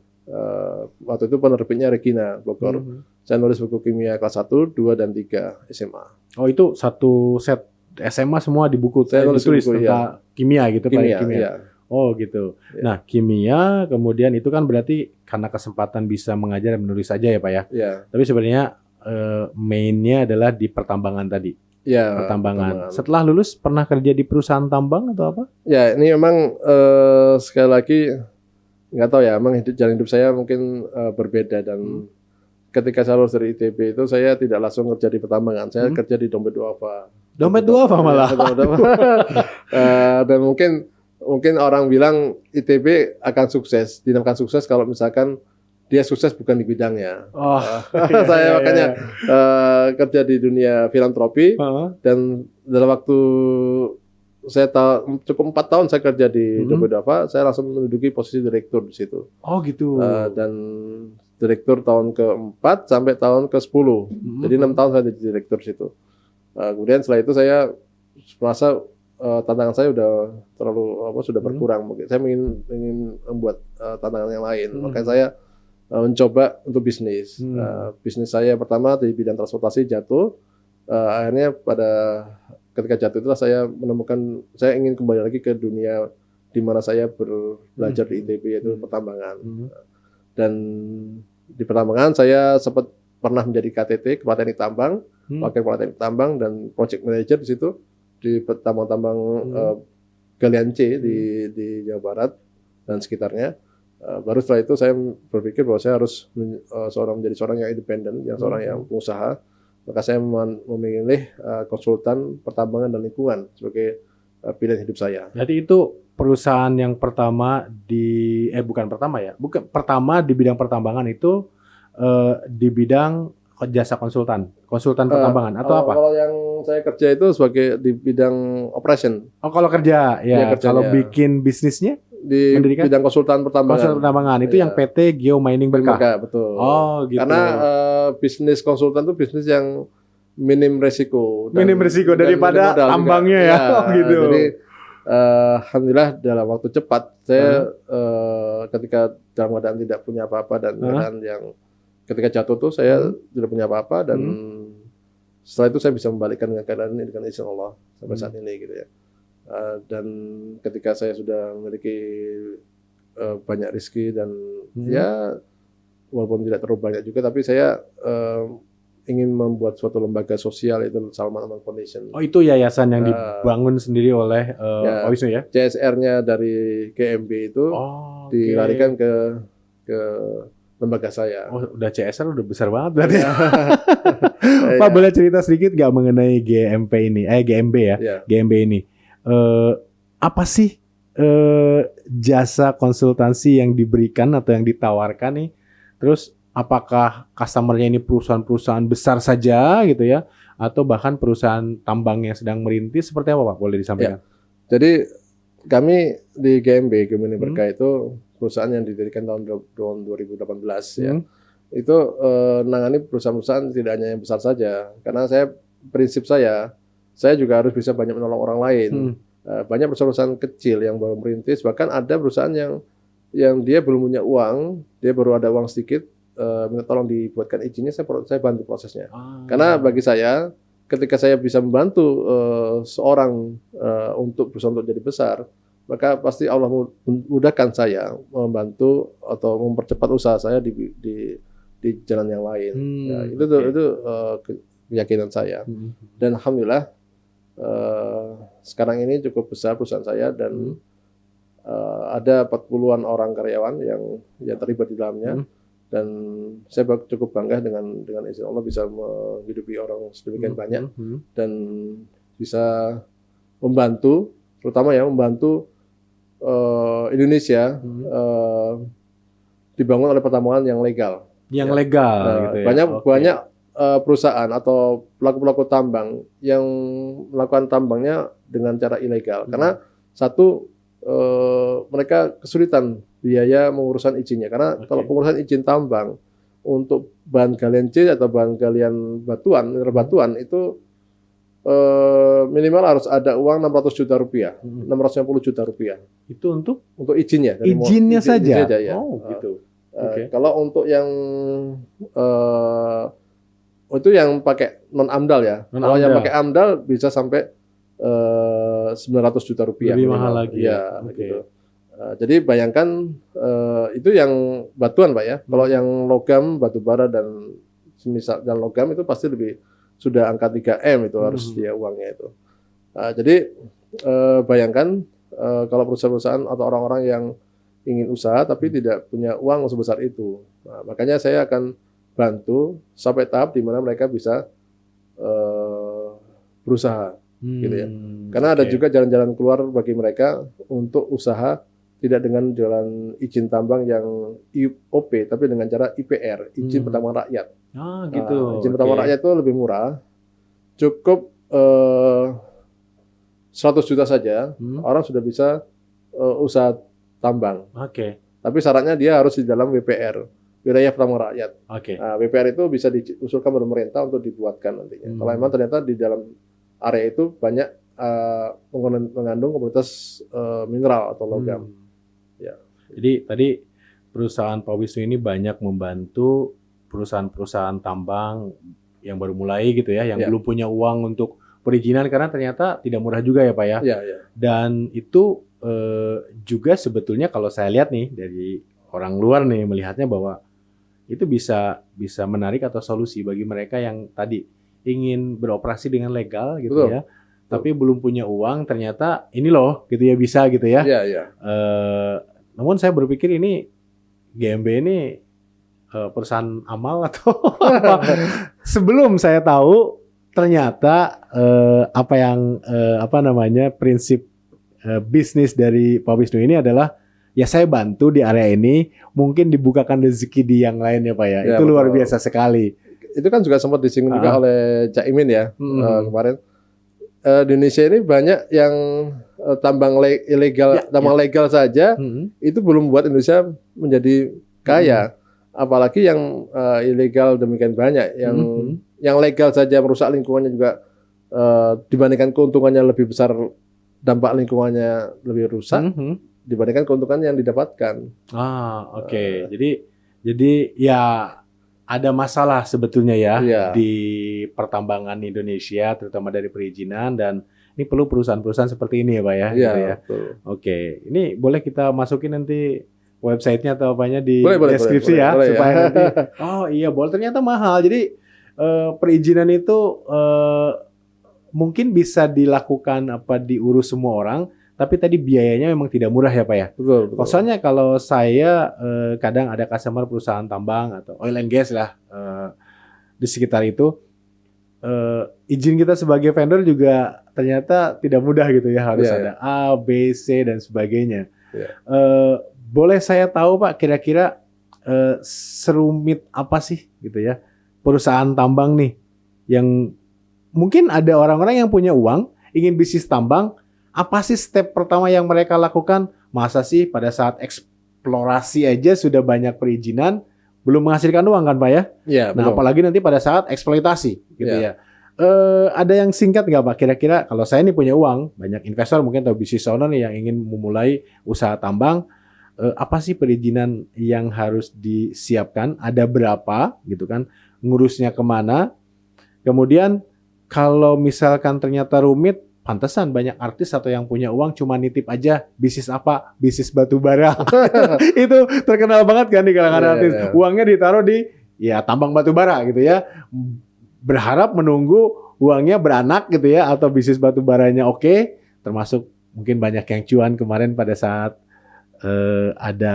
Waktu itu penerbitnya Regina Bogor. Saya nulis buku kimia kelas 1, 2, dan 3 SMA. Oh, itu satu set SMA semua di buku saya nulis buku, tentang kimia gitu, kimia, Pak? iya. Oh gitu. Nah, kimia kemudian itu kan berarti karena kesempatan bisa mengajar dan menulis saja ya Pak ya? Iya. Tapi sebenarnya mainnya adalah di pertambangan tadi. Ya, pertambangan. Setelah lulus pernah kerja di perusahaan tambang atau apa? Ya, ini memang sekali lagi nggak tahu ya, memang jalan hidup saya mungkin berbeda dan ketika saya lulus dari ITB itu saya tidak langsung kerja di pertambangan, saya kerja di dompet duafa. Dompet duafa malah. Dan mungkin orang bilang ITB akan sukses, dinamakan sukses kalau misalkan dia sukses bukan di bidangnya. Saya makanya kerja di dunia filantropi dan dalam waktu saya cukup 4 tahun saya kerja di dompet duafa, saya langsung menduduki posisi direktur di situ. Oh gitu. Dan direktur tahun ke-4 sampai tahun ke-10. Jadi 6 tahun saya jadi direktur di situ. Kemudian setelah itu saya merasa tantangan saya sudah berkurang. Saya ingin membuat tantangan yang lain. Makanya saya mencoba untuk bisnis. Bisnis saya pertama di bidang transportasi jatuh. Akhirnya ketika jatuh itulah saya menemukan saya ingin kembali lagi ke dunia di mana saya belajar di ITB, yaitu pertambangan. Dan di pertambangan saya sempat pernah menjadi KTT, Kepala Teknik Tambang, Wakil Kepala Teknik Tambang dan Project Manager di situ di tambang-tambang galian C di Jawa Barat dan sekitarnya. Baru setelah itu saya berpikir bahwa saya harus menjadi seorang yang independen, seorang yang pengusaha. Maka saya memilih konsultan pertambangan dan lingkungan sebagai pilihan hidup saya. Jadi itu perusahaan yang pertama pertama di bidang pertambangan itu di bidang jasa konsultan pertambangan atau apa? Kalau yang saya kerja itu sebagai di bidang operation. Oh, kalau kerja ya, kalau bikin bisnisnya di bidang konsultan pertambangan. Konsultan pertambangan itu yang PT Geo Mining Berkah. Betul. Oh, gitu. Karena bisnis konsultan itu bisnis yang minim resiko. Minim resiko daripada tambangnya ya. Oh, gitu. Jadi alhamdulillah dalam waktu cepat saya ketika dalam keadaan tidak punya apa-apa dan keadaan yang ketika jatuh tuh saya tidak punya apa-apa dan setelah itu saya bisa membalikkan dengan keadaan ini dengan izin Allah sampai saat ini gitu ya. Dan ketika saya sudah memiliki banyak rezeki dan ya walaupun tidak terlalu banyak juga, tapi saya ingin membuat suatu lembaga sosial, itu Salman Aman Foundation. Oh, itu yayasan yang Eh, dibangun sendiri oleh ya, Pak Wisnu ya? CSR-nya dari GMB itu Oh, oke. dilarikan ke lembaga saya. Oh, udah CSR udah besar banget berarti. Ya. Pak, boleh cerita sedikit nggak mengenai GMB ya? Ya. GMB ini. Apa sih jasa konsultansi yang diberikan atau yang ditawarkan nih? Terus apakah customer-nya ini perusahaan-perusahaan besar saja gitu ya? Atau bahkan perusahaan tambang yang sedang merintis, seperti apa Pak? Boleh disampaikan? Jadi kami di GMB, Gemini Berkah itu perusahaan yang didirikan tahun 2018 ya. Itu nangani perusahaan-perusahaan tidak hanya yang besar saja. Karena prinsip saya juga harus bisa banyak menolong orang lain. Banyak perusahaan-perusahaan kecil yang baru merintis, bahkan ada perusahaan yang dia belum punya uang, dia baru ada uang sedikit, minta tolong dibuatkan izinnya, saya bantu prosesnya. Karena bagi saya, ketika saya bisa membantu seorang untuk berusaha untuk jadi besar, maka pasti Allah mudahkan saya membantu atau mempercepat usaha saya di jalan yang lain. Ya, itu keyakinan saya. Dan alhamdulillah sekarang ini cukup besar perusahaan saya dan ada 40-an orang karyawan yang terlibat di dalamnya. Dan saya cukup bangga dengan izin Allah bisa menghidupi orang sedemikian banyak dan bisa membantu, terutama ya membantu Indonesia dibangun oleh pertambangan yang legal. Yang legal gitu ya. Banyak perusahaan atau pelaku-pelaku tambang yang melakukan tambangnya dengan cara ilegal. Karena satu, mereka kesulitan biaya pengurusan izinnya. Karena kalau pengurusan izin tambang untuk bahan galian C atau bahan galian batuan itu minimal harus ada uang 600 juta rupiah, 650 juta rupiah. Itu untuk izinnya. Izinnya saja? Ya. Oh, gitu. Kalau untuk yang itu yang pakai non AMDAL ya. Kalau yang pakai AMDAL bisa sampai 900 juta rupiah. Lebih mahal lagi ya. Gitu. Jadi bayangkan itu yang batuan Pak ya. Kalau yang logam, batu bara dan semisal dan logam itu pasti sudah angka 3M itu harus dia uangnya itu. Jadi bayangkan kalau perusahaan-perusahaan atau orang-orang yang ingin usaha tapi tidak punya uang sebesar itu. Nah, makanya saya akan bantu sampai tahap di mana mereka bisa berusaha gitu ya. Karena ada juga jalan-jalan keluar bagi mereka untuk usaha tidak dengan jalan izin tambang yang IOP tapi dengan cara IPR, izin pertambangan rakyat. Gitu. Izin pertambangan rakyat itu lebih murah. Cukup 100 juta saja orang sudah bisa usaha tambang. Tapi syaratnya dia harus di dalam WPR, wilayah pertambangan rakyat. Nah, WPR itu bisa diusulkan oleh pemerintah untuk dibuatkan nantinya. Kalau memang ternyata di dalam area itu banyak mengandung komoditas mineral atau logam. Ya. Jadi tadi perusahaan Pak Wisnu ini banyak membantu perusahaan-perusahaan tambang yang baru mulai gitu ya, yang belum punya uang untuk perizinan karena ternyata tidak murah juga ya Pak ya. Dan itu juga sebetulnya kalau saya lihat nih dari orang luar nih melihatnya bahwa itu bisa menarik atau solusi bagi mereka yang tadi ingin beroperasi dengan legal gitu ya. Tapi belum punya uang, ternyata ini loh gitu ya bisa gitu ya. Namun saya berpikir ini GMB ini perusahaan amal atau apa. Sebelum saya tahu ternyata prinsip bisnis dari Pak Wisnu ini adalah ya saya bantu di area ini, mungkin dibukakan rezeki di yang lain ya Pak ya. Itu luar biasa sekali. Itu kan juga sempat disinggung juga oleh Cak Imin ya kemarin. Di Indonesia ini banyak yang tambang ilegal, tambang legal saja itu belum buat Indonesia menjadi kaya. Apalagi yang ilegal demikian banyak, yang legal saja merusak lingkungannya juga dibandingkan keuntungannya lebih besar, dampak lingkungannya lebih rusak dibandingkan keuntungan yang didapatkan. Jadi ya ada masalah sebetulnya ya di pertambangan Indonesia, terutama dari perizinan, dan ini perlu perusahaan-perusahaan seperti ini ya Pak ya. Betul. Ini boleh kita masukin nanti websitenya atau apanya di deskripsi boleh, ya, supaya nanti. Oh iya, boleh. Ternyata mahal. Jadi perizinan itu mungkin bisa dilakukan diurus semua orang, tapi tadi biayanya memang tidak murah ya Pak ya. Betul, betul. Soalnya kalau saya kadang ada customer perusahaan tambang atau oil and gas lah di sekitar itu, izin kita sebagai vendor juga ternyata tidak mudah gitu ya, harus Iya, ada A, B, C dan sebagainya. Iya. Boleh saya tahu Pak kira-kira serumit apa sih gitu ya perusahaan tambang nih yang mungkin ada orang-orang yang punya uang ingin bisnis tambang, apa sih step pertama yang mereka lakukan? Masa sih pada saat eksplorasi aja sudah banyak perizinan belum menghasilkan uang kan Pak ya? Iya, Nah betul. apalagi nanti pada saat eksploitasi gitu Iya. ya. Ada yang singkat nggak Pak? Kira-kira kalau saya ini punya uang, banyak investor mungkin atau business owner nih yang ingin memulai usaha tambang, apa sih perizinan yang harus disiapkan? Ada berapa gitu kan? Ngurusnya kemana? Kemudian kalau misalkan ternyata rumit, pantesan banyak artis atau yang punya uang cuma nitip aja bisnis apa? Bisnis batu bara. Itu terkenal banget kan di kalangan Iya, artis. iya. Uangnya ditaruh di ya tambang batu bara gitu ya. Berharap menunggu uangnya beranak gitu ya atau bisnis batu baranya oke, termasuk mungkin banyak yang cuan kemarin pada saat ada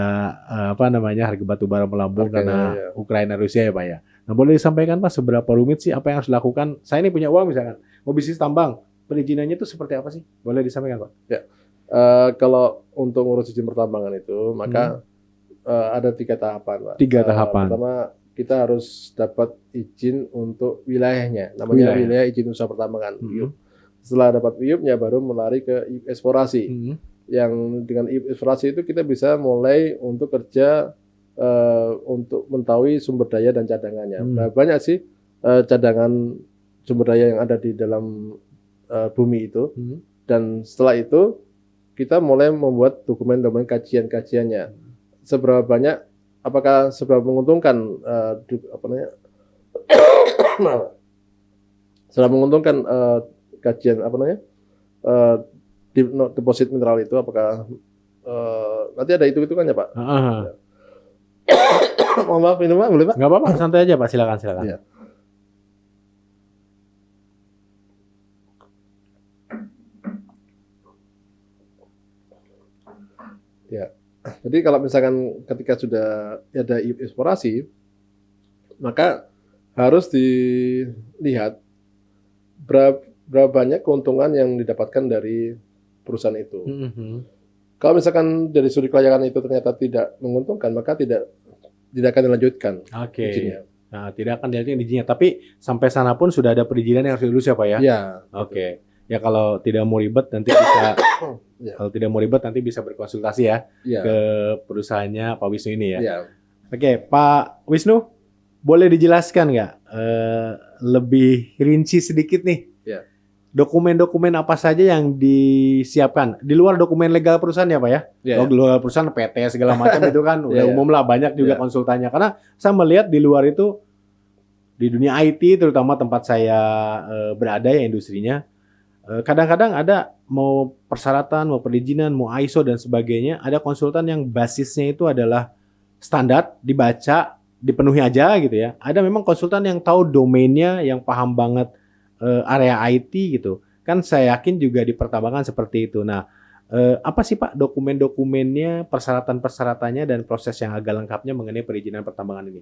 harga batu bara melambung karena Iya. Ukraina Rusia ya Pak ya. Nah boleh disampaikan Pak seberapa rumit sih apa yang harus dilakukan? Saya ini punya uang misalkan mau bisnis tambang, perizinannya itu seperti apa sih? Boleh disampaikan Pak? Kalau untuk ngurus izin pertambangan itu, maka ada 3 tahapan, Pak. 3 tahapan. Pertama, kita harus dapat izin untuk wilayahnya, namanya wilayah izin usaha pertambangan. WIUP. Setelah dapat WIUP-nya baru melari ke IUP eksplorasi. Yang dengan IUP eksplorasi itu kita bisa mulai untuk kerja untuk mengetahui sumber daya dan cadangannya. Nah, banyak sih cadangan sumber daya yang ada di dalam bumi itu. Dan setelah itu kita mulai membuat dokumen-dokumen kajian-kajiannya. Seberapa banyak, apakah seberapa menguntungkan, seberapa menguntungkan kajian deposit mineral itu, apakah nanti ada hitung-hitungannya Pak. Mohon maaf, minum Pak, boleh Pak? Nggak apa-apa, santai aja Pak, silakan. Iya. Ya, jadi kalau misalkan ketika sudah ada eksplorasi, maka harus dilihat berapa banyak keuntungan yang didapatkan dari perusahaan itu. Kalau misalkan dari studi kelayakan itu ternyata tidak menguntungkan, maka tidak akan dilanjutkan izinnya. Nah, tidak akan dilanjutkan izinnya, tapi sampai sana pun sudah ada perizinan yang harus dilulus ya Pak ya? Iya. Oke. Ya kalau tidak mau ribet nanti bisa Ya. kalau tidak mau ribet nanti bisa berkonsultasi ya Iya. ke perusahaannya Pak Wisnu ini ya. Iya. Oke, Pak Wisnu, boleh dijelaskan nggak lebih rinci sedikit nih? Ya. Dokumen-dokumen apa saja yang disiapkan di luar dokumen legal perusahaan ya Pak ya? Iya. Kalau di luar perusahaan PT segala macam itu kan udah Iya, iya. umum lah, banyak juga Iya. konsultannya. Karena saya melihat di luar itu di dunia IT terutama tempat saya berada ya industrinya, kadang-kadang ada mau persyaratan, mau perizinan, mau ISO dan sebagainya, ada konsultan yang basisnya itu adalah standar, dibaca, dipenuhi aja gitu ya. Ada memang konsultan yang tahu domainnya, yang paham banget area IT gitu. Kan saya yakin juga di pertambangan seperti itu. Nah, apa sih Pak dokumen-dokumennya, persyaratan-persyaratannya dan proses yang agak lengkapnya mengenai perizinan pertambangan ini?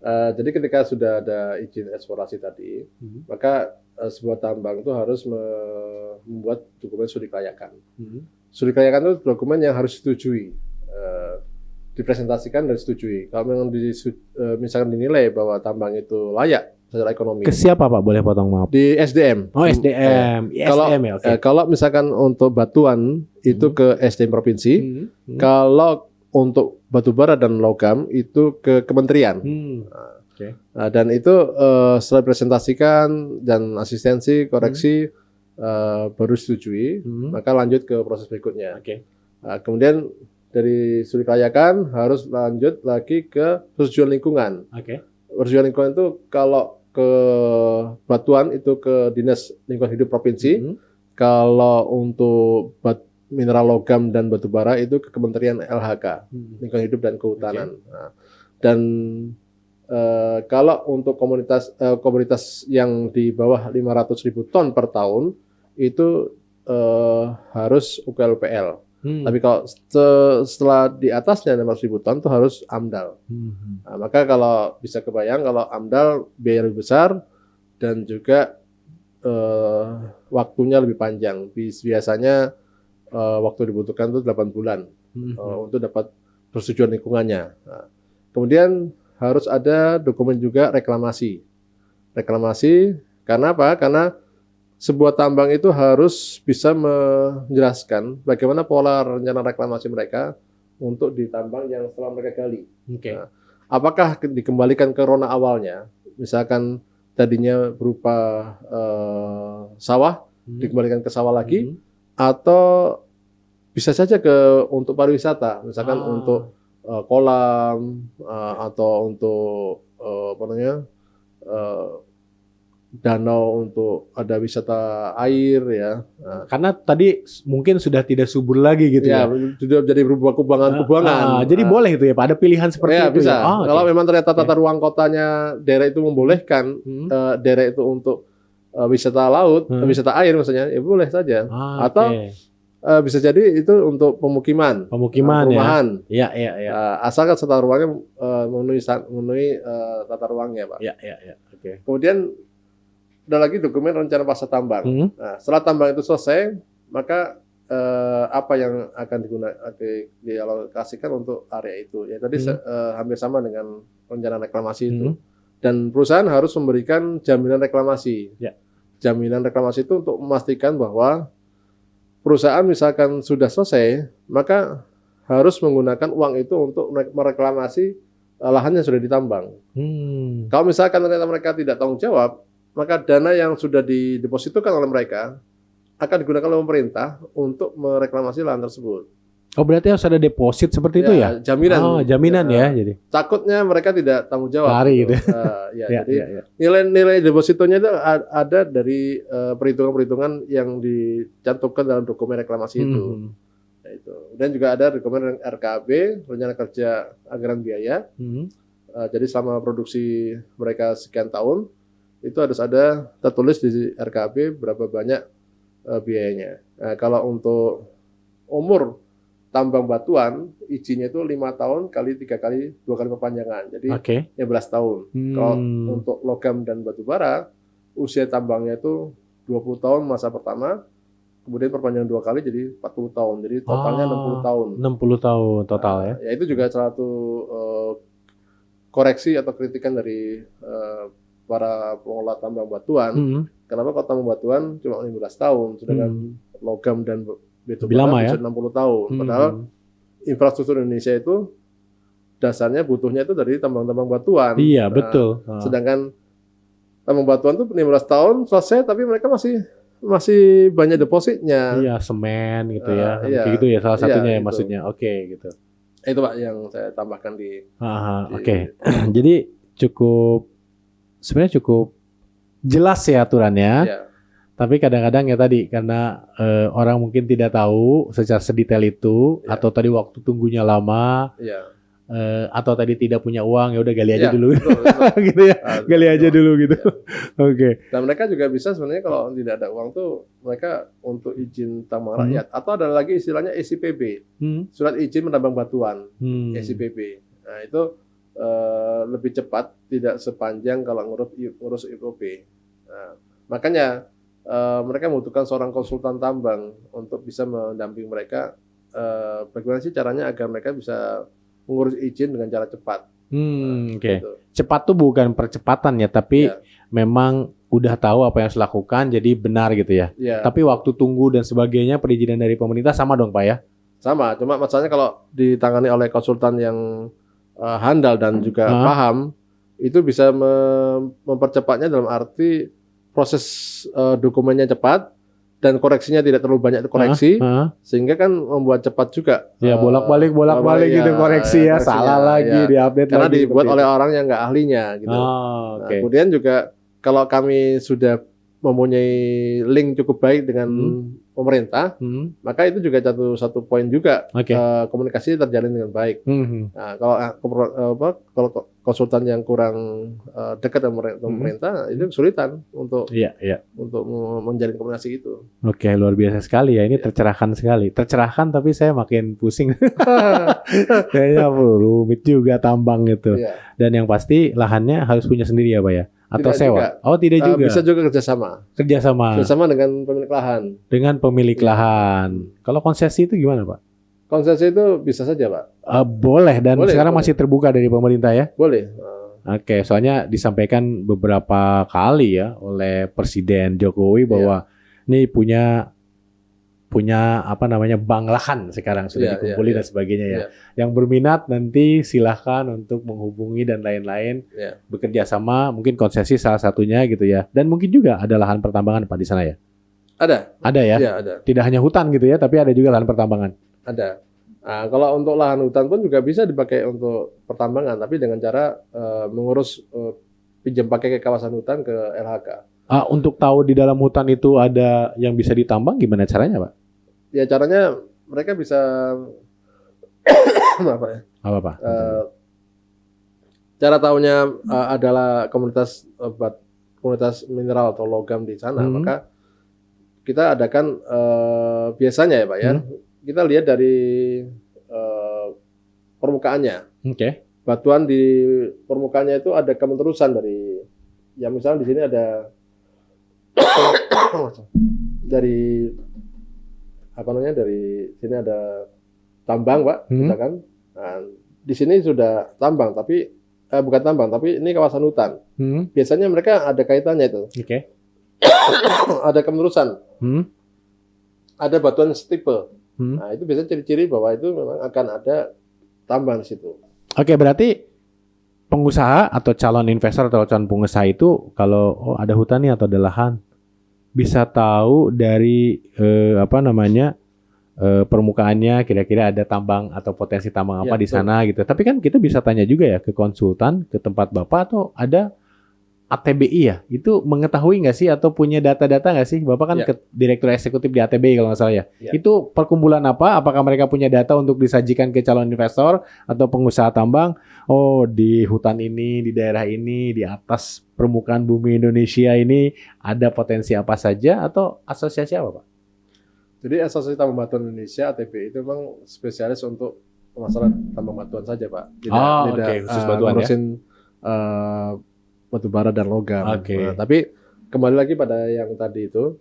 Jadi ketika sudah ada izin eksplorasi tadi, maka sebuah tambang itu harus membuat dokumen studi kelayakan. Studi kelayakan itu dokumen yang harus disetujui, dipresentasikan dan disetujui. Kalau memang misalkan dinilai bahwa tambang itu layak secara ekonomi. Ke siapa Pak? Boleh potong maaf. Di SDM. Oh SDM, ISDM ya oke. Kalau misalkan untuk batuan itu ke SDM provinsi, kalau untuk batubara dan logam itu ke kementerian. Nah, dan itu setelah presentasikan dan asistensi koreksi baru setujui, maka lanjut ke proses berikutnya. Nah, kemudian dari studi kelayakan harus lanjut lagi ke persetujuan lingkungan. Persetujuan lingkungan itu kalau ke batuan itu ke Dinas Lingkungan Hidup Provinsi, kalau untuk mineral logam dan batubara itu ke Kementerian LHK, Lingkungan Hidup dan Kehutanan. Nah, dan Kalau untuk komoditas yang di bawah 500.000 ton per tahun itu harus UKLPL. Tapi kalau setelah di atasnya 500.000 ton itu harus AMDAL. Nah, maka kalau bisa kebayang kalau AMDAL biaya lebih besar dan juga waktunya lebih panjang. Biasanya waktu dibutuhkan itu 8 bulan untuk dapat persetujuan lingkungannya. Nah, kemudian harus ada dokumen juga reklamasi. Reklamasi karena apa? Karena sebuah tambang itu harus bisa menjelaskan bagaimana pola rencana reklamasi mereka untuk ditambang yang setelah mereka gali. Nah, apakah dikembalikan ke rona awalnya, misalkan tadinya berupa sawah, dikembalikan ke sawah lagi, atau bisa saja untuk pariwisata, misalkan untuk kolam atau untuk danau untuk ada wisata air ya. Nah, karena tadi mungkin sudah tidak subur lagi gitu ya. Sudah jadi berubah kubangan-kubangan. Jadi boleh itu ya, Pak. Ada pilihan seperti itu bisa. ya. Kalau memang ternyata tata ruang kotanya daerah itu membolehkan daerah itu untuk wisata laut, wisata air maksudnya, ya boleh saja. Atau bisa jadi itu untuk pemukiman, perumahan. Iya. Asalkan tata ruangnya memenuhi tata ruangnya, Pak. Iya. Kemudian ada lagi dokumen rencana pasca tambang. Nah, setelah tambang itu selesai, maka apa yang akan dialokasikan untuk area itu? Ya tadi hampir sama dengan rencana reklamasi itu. Dan perusahaan harus memberikan jaminan reklamasi. Ya. Jaminan reklamasi itu untuk memastikan bahwa perusahaan misalkan sudah selesai, maka harus menggunakan uang itu untuk mereklamasi lahan yang sudah ditambang. Kalau misalkan ternyata mereka tidak tanggung jawab, maka dana yang sudah didepositokan oleh mereka akan digunakan oleh pemerintah untuk mereklamasi lahan tersebut. Oh, berarti harus ada deposit seperti itu ya? Jaminan. Jaminan ya. Jadi takutnya mereka tidak tanggung jawab. Lari gitu. Jadi nilai depositonya itu ada dari perhitungan-perhitungan yang dicantumkan dalam dokumen reklamasi itu. Nah, itu. Dan juga ada dokumen RKAB, rencana kerja anggaran biaya. Jadi selama produksi mereka sekian tahun, itu harus ada tertulis di RKAB berapa banyak biayanya. Nah, kalau untuk umur tambang batuan, izinnya itu 5 tahun kali 3 kali 2 kali perpanjangan. Jadi 15 tahun. Kalau untuk logam dan batu bara, usia tambangnya itu 20 tahun masa pertama, kemudian perpanjangan 2 kali jadi 40 tahun. Jadi totalnya 60 tahun. 60 tahun total ya. Ya itu juga salah satu koreksi atau kritikan dari para pengelola tambang batuan. Kenapa kalau tambang batuan cuma 15 tahun, sedangkan logam dan batu bara bisa 60 tahun. Padahal infrastruktur Indonesia itu dasarnya butuhnya itu dari tambang-tambang batuan. Iya, betul. Sedangkan tambang batuan itu 15 tahun selesai, tapi mereka masih banyak depositnya. Iya, semen gitu ya. Gitu ya salah satunya ya itu. Maksudnya. Gitu. Itu Pak yang saya tambahkan di. Jadi sebenarnya cukup jelas ya aturannya. Ya. Tapi kadang-kadang ya tadi karena orang mungkin tidak tahu secara sedetail itu, atau tadi waktu tunggunya lama, atau tadi tidak punya uang, ya udah gali aja dulu, betul. Gitu ya, gali aja dulu gitu. Dan mereka juga bisa sebenarnya kalau tidak ada uang tuh mereka untuk izin tambang rakyat, atau ada lagi istilahnya SIPB, surat izin menambang batuan, SIPB. Nah itu lebih cepat, tidak sepanjang kalau ngurus IOP. Nah, makanya mereka membutuhkan seorang konsultan tambang untuk bisa mendampingi mereka. Bagaimana sih caranya agar mereka bisa mengurus izin dengan cara cepat. Gitu. Cepat tuh bukan percepatan ya, tapi memang udah tahu apa yang harus lakukan, jadi benar gitu ya. Tapi waktu tunggu dan sebagainya perizinan dari pemerintah sama dong Pak ya? Sama, cuma masalahnya kalau ditangani oleh konsultan yang handal dan juga paham, itu bisa mempercepatnya dalam arti proses dokumennya cepat dan koreksinya tidak terlalu banyak koreksi, sehingga kan membuat cepat juga. Ya bolak-balik gitu koreksi ya, salah lagi, diupdate karena lagi. Karena dibuat oleh orang yang nggak ahlinya gitu. Kemudian juga kalau kami sudah mempunyai link cukup baik dengan pemerintah, maka itu juga satu poin juga komunikasi terjalin dengan baik. Nah, kalau konsultan yang kurang dekat dengan pemerintah itu kesulitan untuk Iya, iya. menjalin komunikasi itu. Oke, luar biasa sekali ya. Ini tercerahkan sekali. Tercerahkan tapi saya makin pusing. Kayaknya rumit juga tambang gitu. Iya. Dan yang pasti lahannya harus punya sendiri ya Pak ya? Atau Tidak sewa? juga. Oh tidak juga. Bisa juga kerjasama. Kerjasama dengan pemilik lahan. Dengan pemilik Iya. lahan. Kalau konsesi itu gimana Pak? Konsesi itu bisa saja Pak. Boleh dan Boleh, sekarang boleh. masih terbuka dari pemerintah ya? Boleh. Oke, soalnya disampaikan beberapa kali ya oleh Presiden Jokowi bahwa ini punya apa namanya bank lahan sekarang sudah Iya, dikumpulin iya, dan sebagainya ya. iya. Yang berminat nanti silahkan untuk menghubungi dan lain-lain Iya. bekerja sama, mungkin konsesi salah satunya gitu ya. Dan mungkin juga ada lahan pertambangan Pak di sana ya. Ada. Ada ya. Iya, ada. Tidak hanya hutan gitu ya, tapi ada juga lahan pertambangan. Ada. Nah, kalau untuk lahan hutan pun juga bisa dipakai untuk pertambangan, tapi dengan cara mengurus pinjam pakai ke kawasan hutan ke LHK. Untuk tahu di dalam hutan itu ada yang bisa ditambang gimana caranya Pak? Ya caranya mereka bisa apa ya? Apa Pak? Cara tahunya adalah komunitas mineral atau logam di sana, maka kita adakan biasanya ya Pak ya, kita lihat dari permukaannya. Oke. Batuan di permukaannya itu ada kemeterusan dari, ya misalnya di sini ada dari apa namanya, dari sini ada tambang Pak, misalkan. Nah, di sini sudah tambang tapi bukan tambang tapi ini kawasan hutan. Biasanya mereka ada kaitannya itu. Oke. Ada kemeterusan. Ada batuan setipe. Nah, itu biasanya ciri-ciri bahwa itu memang akan ada tambang di situ. Oke, berarti pengusaha atau calon investor atau calon pengusaha itu kalau ada hutan nih atau ada lahan bisa tahu dari permukaannya kira-kira ada tambang atau potensi tambang apa Ya, di sana gitu. Tapi kan kita bisa tanya juga ya ke konsultan, ke tempat Bapak atau ada ATBI ya? Itu mengetahui nggak sih atau punya data-data nggak sih? Bapak kan Ya. direktur eksekutif di ATBI kalau nggak salah ya. Ya. Itu perkumpulan apa? Apakah mereka punya data untuk disajikan ke calon investor atau pengusaha tambang? Oh, di hutan ini, di daerah ini, di atas permukaan bumi Indonesia ini ada potensi apa saja atau asosiasi apa, Pak? Jadi Asosiasi Tambang Batuan Indonesia ATBI itu memang spesialis untuk masalah tambang batuan saja Pak. Tidak khusus batuan ya. ngurusin batu bara dan logam. Oke. Nah, tapi kembali lagi pada yang tadi itu,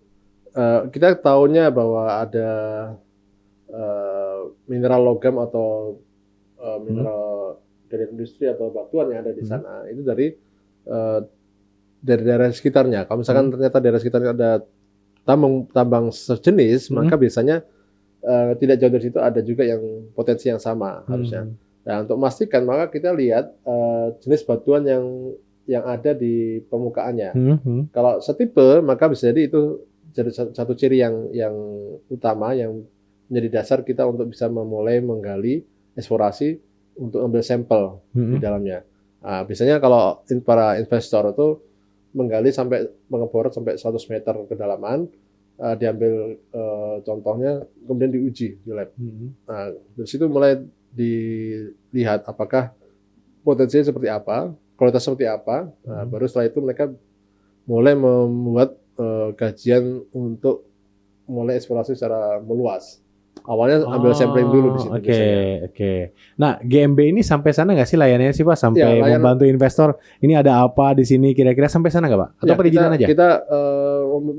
kita tahunya bahwa ada mineral logam atau mineral dari industri atau batuan yang ada di sana itu dari daerah sekitarnya. Kalau misalkan ternyata daerah sekitarnya ada tambang sejenis, maka biasanya tidak jauh dari situ ada juga yang potensi yang sama harusnya. Nah, untuk memastikan maka kita lihat jenis batuan yang ada di permukaannya. Kalau setipe maka bisa jadi itu jadi satu ciri yang utama yang menjadi dasar kita untuk bisa memulai menggali eksplorasi untuk ambil sampel di dalamnya. Nah, biasanya kalau para investor itu menggali sampai mengebor sampai 100 meter kedalaman, diambil contohnya kemudian diuji di lab. Nah, dari situ mulai dilihat apakah potensinya seperti apa, kualitas seperti apa. Nah, baru setelah itu mereka mulai membuat kajian untuk mulai eksplorasi secara meluas. Awalnya ambil sampling dulu di situ. Oke. Nah, GMB ini sampai sana nggak sih layanannya sih Pak? Sampai membantu investor, ini ada apa di sini kira-kira sampai sana nggak Pak? Atau perizinan aja? Kita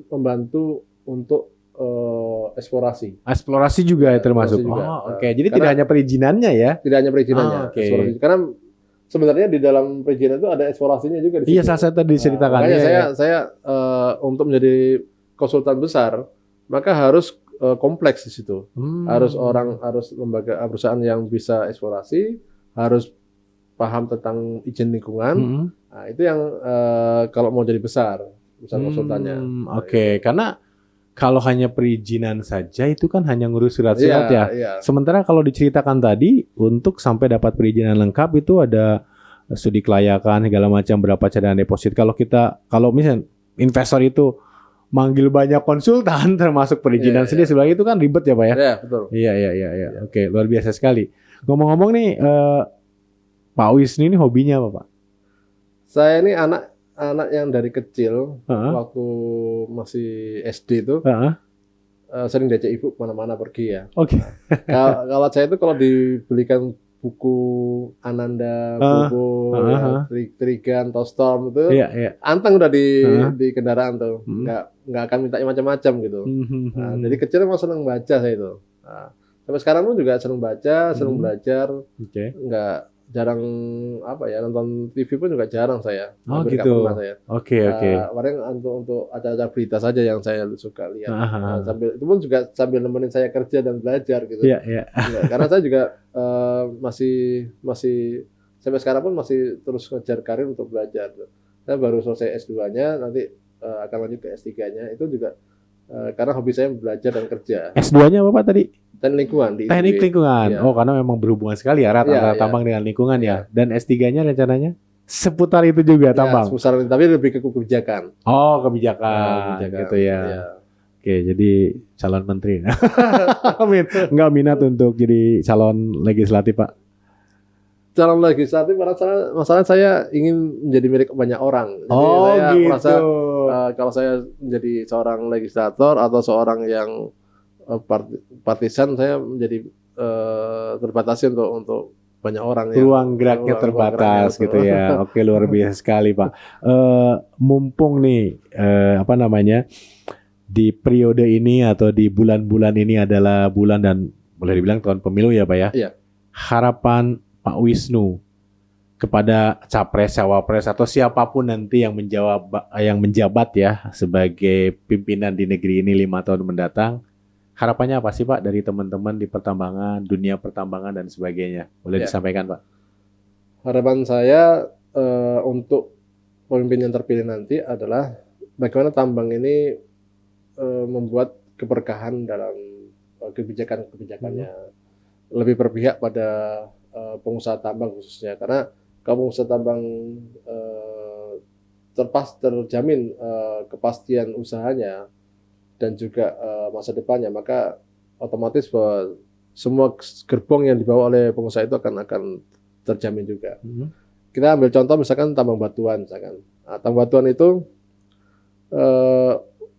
membantu untuk eksplorasi. Eksplorasi juga ya termasuk? Oke. Jadi tidak hanya perizinannya ya? Tidak hanya perizinannya. Eksplorasi. Karena sebenarnya di dalam perizinan itu ada eksplorasinya juga di situ. Iya, saya tadi diceritakan. Makanya saya untuk menjadi konsultan besar, maka harus kompleks di situ. Harus lembaga perusahaan yang bisa eksplorasi, harus paham tentang izin lingkungan. Nah, itu yang kalau mau jadi besar konsultannya. Oke, karena kalau hanya perizinan saja itu kan hanya ngurus surat-surat ya. Iya. Sementara kalau diceritakan tadi untuk sampai dapat perizinan lengkap itu ada studi kelayakan segala macam, berapa cadangan deposit. Kalau misalnya investor itu manggil banyak konsultan termasuk perizinan sendiri sebagai itu kan ribet ya Pak ya? Iya, betul. Iya. Oke, luar biasa sekali. Ngomong-ngomong nih Pak Wisnu ini hobinya apa Pak? Saya ini anak yang dari kecil Heeh. waktu masih SD itu Heeh. sering diajak ibu kemana-mana pergi ya. Oke. Kalau saya itu kalau dibelikan buku Ananda, Heeh. Bobo, Heeh. ya, Heeh. Trigan, atau Storm itu Iya, iya. anteng udah Heeh. di kendaraan tuh, Hmm. nggak akan minta macam-macam gitu. Nah, dari kecil emang seneng baca saya itu. Nah, sampai sekarang pun juga seneng baca, seneng belajar, Oke. nggak jarang apa ya nonton TV pun juga jarang saya, Oh hampir nggak gitu. pernah saya. Oke, oke. Paling untuk acara-acara berita saja yang saya suka lihat. Heeh, heeh. Sambil itu pun juga sambil nemenin saya kerja dan belajar gitu. Iya, iya. Enggak, karena saya juga masih masih sampai sekarang pun masih terus ngejar karir untuk belajar. Saya baru selesai S2-nya, nanti akan lanjut ke S3-nya. Itu juga karena hobi saya belajar dan kerja. S2-nya apa Pak tadi? Dan lingkungan di Teknik ITB. lingkungan. Iya. Oh, karena memang berhubungan sekali ya Rat, Iya, antara iya. tambang dengan lingkungan ya. Iya. Dan S3-nya rencananya seputar itu juga tambang. Ya, sebesar, tapi lebih ke kebijakan. Oh, kebijakan Kebijakan. gitu ya. Iya. Oke, jadi calon menteri. Amin. Enggak minat untuk jadi calon legislatif, Pak. Calon legislatif masalah saya ingin menjadi milik banyak orang. Jadi Oh, saya gitu. merasa kalau saya menjadi seorang legislator atau seorang yang partisan, saya menjadi terbatasi untuk banyak orang yang Peluang geraknya terbatas betul. gitu ya. Oke, luar biasa sekali, Pak. Mumpung nih apa namanya? Di periode ini atau di bulan-bulan ini adalah bulan dan boleh dibilang tahun pemilu ya, Pak ya. Iya. Harapan Pak Wisnu kepada capres, cawapres atau siapapun nanti yang menjabat ya sebagai pimpinan di negeri ini 5 tahun mendatang, harapannya apa sih Pak dari teman-teman di pertambangan, dunia pertambangan dan sebagainya? Boleh Ya. disampaikan Pak? Harapan saya untuk pemimpin yang terpilih nanti adalah bagaimana tambang ini membuat keberkahan dalam kebijakan-kebijakannya, lebih berpihak pada pengusaha tambang khususnya, karena kalau pengusaha tambang terjamin kepastian usahanya dan juga masa depannya, maka otomatis bahwa semua gerbong yang dibawa oleh pengusaha itu akan terjamin juga. Kita ambil contoh misalkan tambang batuan misalkan. Nah, tambang batuan itu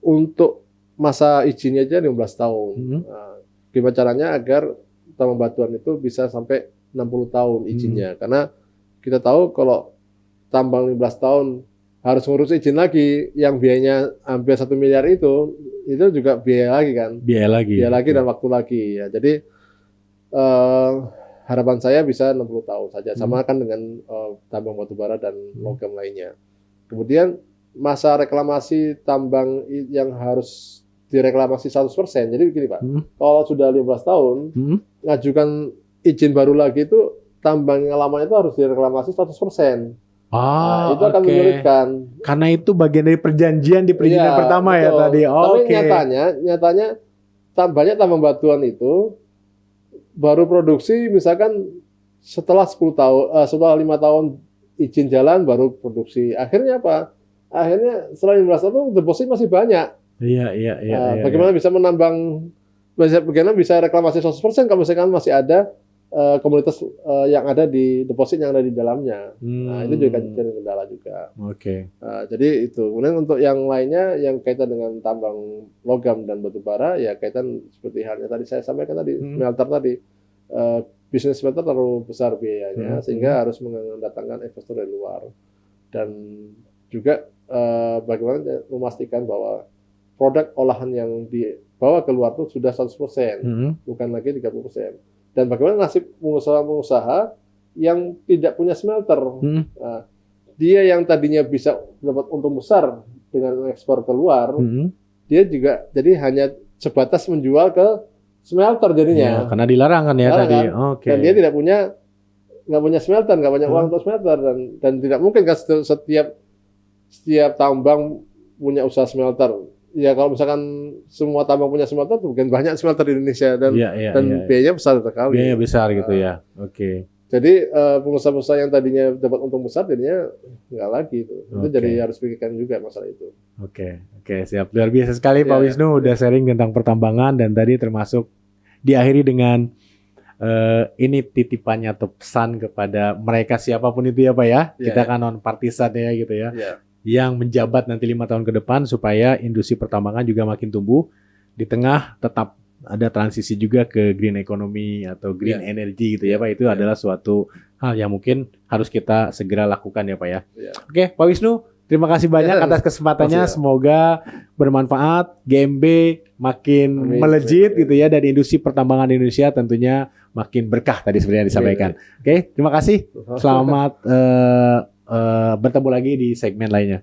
untuk masa izinnya aja 15 tahun. Nah, gimana caranya agar tambang batuan itu bisa sampai 60 tahun izinnya? Karena kita tahu kalau tambang 15 tahun harus ngurus izin lagi, yang biayanya hampir 1 miliar itu juga biaya lagi kan? Biaya lagi dan waktu lagi ya. Jadi harapan saya bisa 60 tahun saja, sama kan dengan tambang batubara dan logam lainnya. Kemudian masa reklamasi tambang yang harus direklamasi 100%. Jadi begini Pak, kalau sudah 15 tahun, ngajukan izin baru lagi itu tambang yang lama itu harus direklamasi 100%. Nah, itu akan menyulitkan. Karena itu bagian dari perjanjian di perizinan pertama betul. Ya tadi. Tapi nyatanya banyak tambang batuan itu baru produksi misalkan setelah 10 tahun, setelah 5 tahun izin jalan baru produksi. Akhirnya apa? Akhirnya setelah 15 tahun deposit masih banyak. Iya. Bagaimana bisa menambang, bagaimana bisa reklamasi 100% kalau misalkan masih ada komunitas yang ada di deposit yang ada di dalamnya. Nah, itu juga jadi kendala juga. Oke. Jadi itu. Kemudian untuk yang lainnya yang kaitan dengan tambang logam dan batubara, ya kaitan seperti halnya tadi saya sampaikan tadi, smelter tadi. Bisnis smelter terlalu besar biayanya sehingga harus mendatangkan investor dari luar. Dan juga bagaimana memastikan bahwa produk olahan yang dibawa keluar itu sudah 100%, bukan lagi 30%. Dan bagaimana nasib pengusaha-pengusaha yang tidak punya smelter? Nah, dia yang tadinya bisa dapat untung besar dengan ekspor keluar, dia juga jadi hanya sebatas menjual ke smelter jadinya. Ya, karena dilarang kan ya tadi. Oke. Dan dia nggak punya smelter, nggak banyak uang untuk smelter, dan tidak mungkin kan setiap tambang punya usaha smelter. Ya kalau misalkan semua tambang punya smelter, mungkin banyak smelter di Indonesia dan biayanya besar sekali. Biaya besar gitu ya. Oke. Jadi pengusaha-pengusaha yang tadinya dapat untung besar jadinya nggak lagi itu. Itu jadi harus pikirkan juga masalah itu. Oke, siap. Luar biasa sekali Pak Wisnu udah sharing tentang pertambangan dan tadi termasuk diakhiri dengan ini titipannya atau pesan kepada mereka siapapun itu ya Pak ya. Iya, Kita iya. kan non partisan ya gitu ya. Ya, Yang menjabat nanti 5 tahun ke depan supaya industri pertambangan juga makin tumbuh. Di tengah tetap ada transisi juga ke green economy atau green Ya. energy gitu ya Pak. Itu Ya. adalah suatu hal yang mungkin harus kita segera lakukan ya Pak ya. Ya. Oke, Pak Wisnu, terima kasih banyak Ya. atas kesempatannya. Makasih, ya. Semoga bermanfaat, GMB makin Amin. melejit Amin. gitu ya, dan industri pertambangan Indonesia tentunya makin berkah tadi seperti yang disampaikan. Oke, terima kasih. Selamat bertemu lagi di segmen lainnya.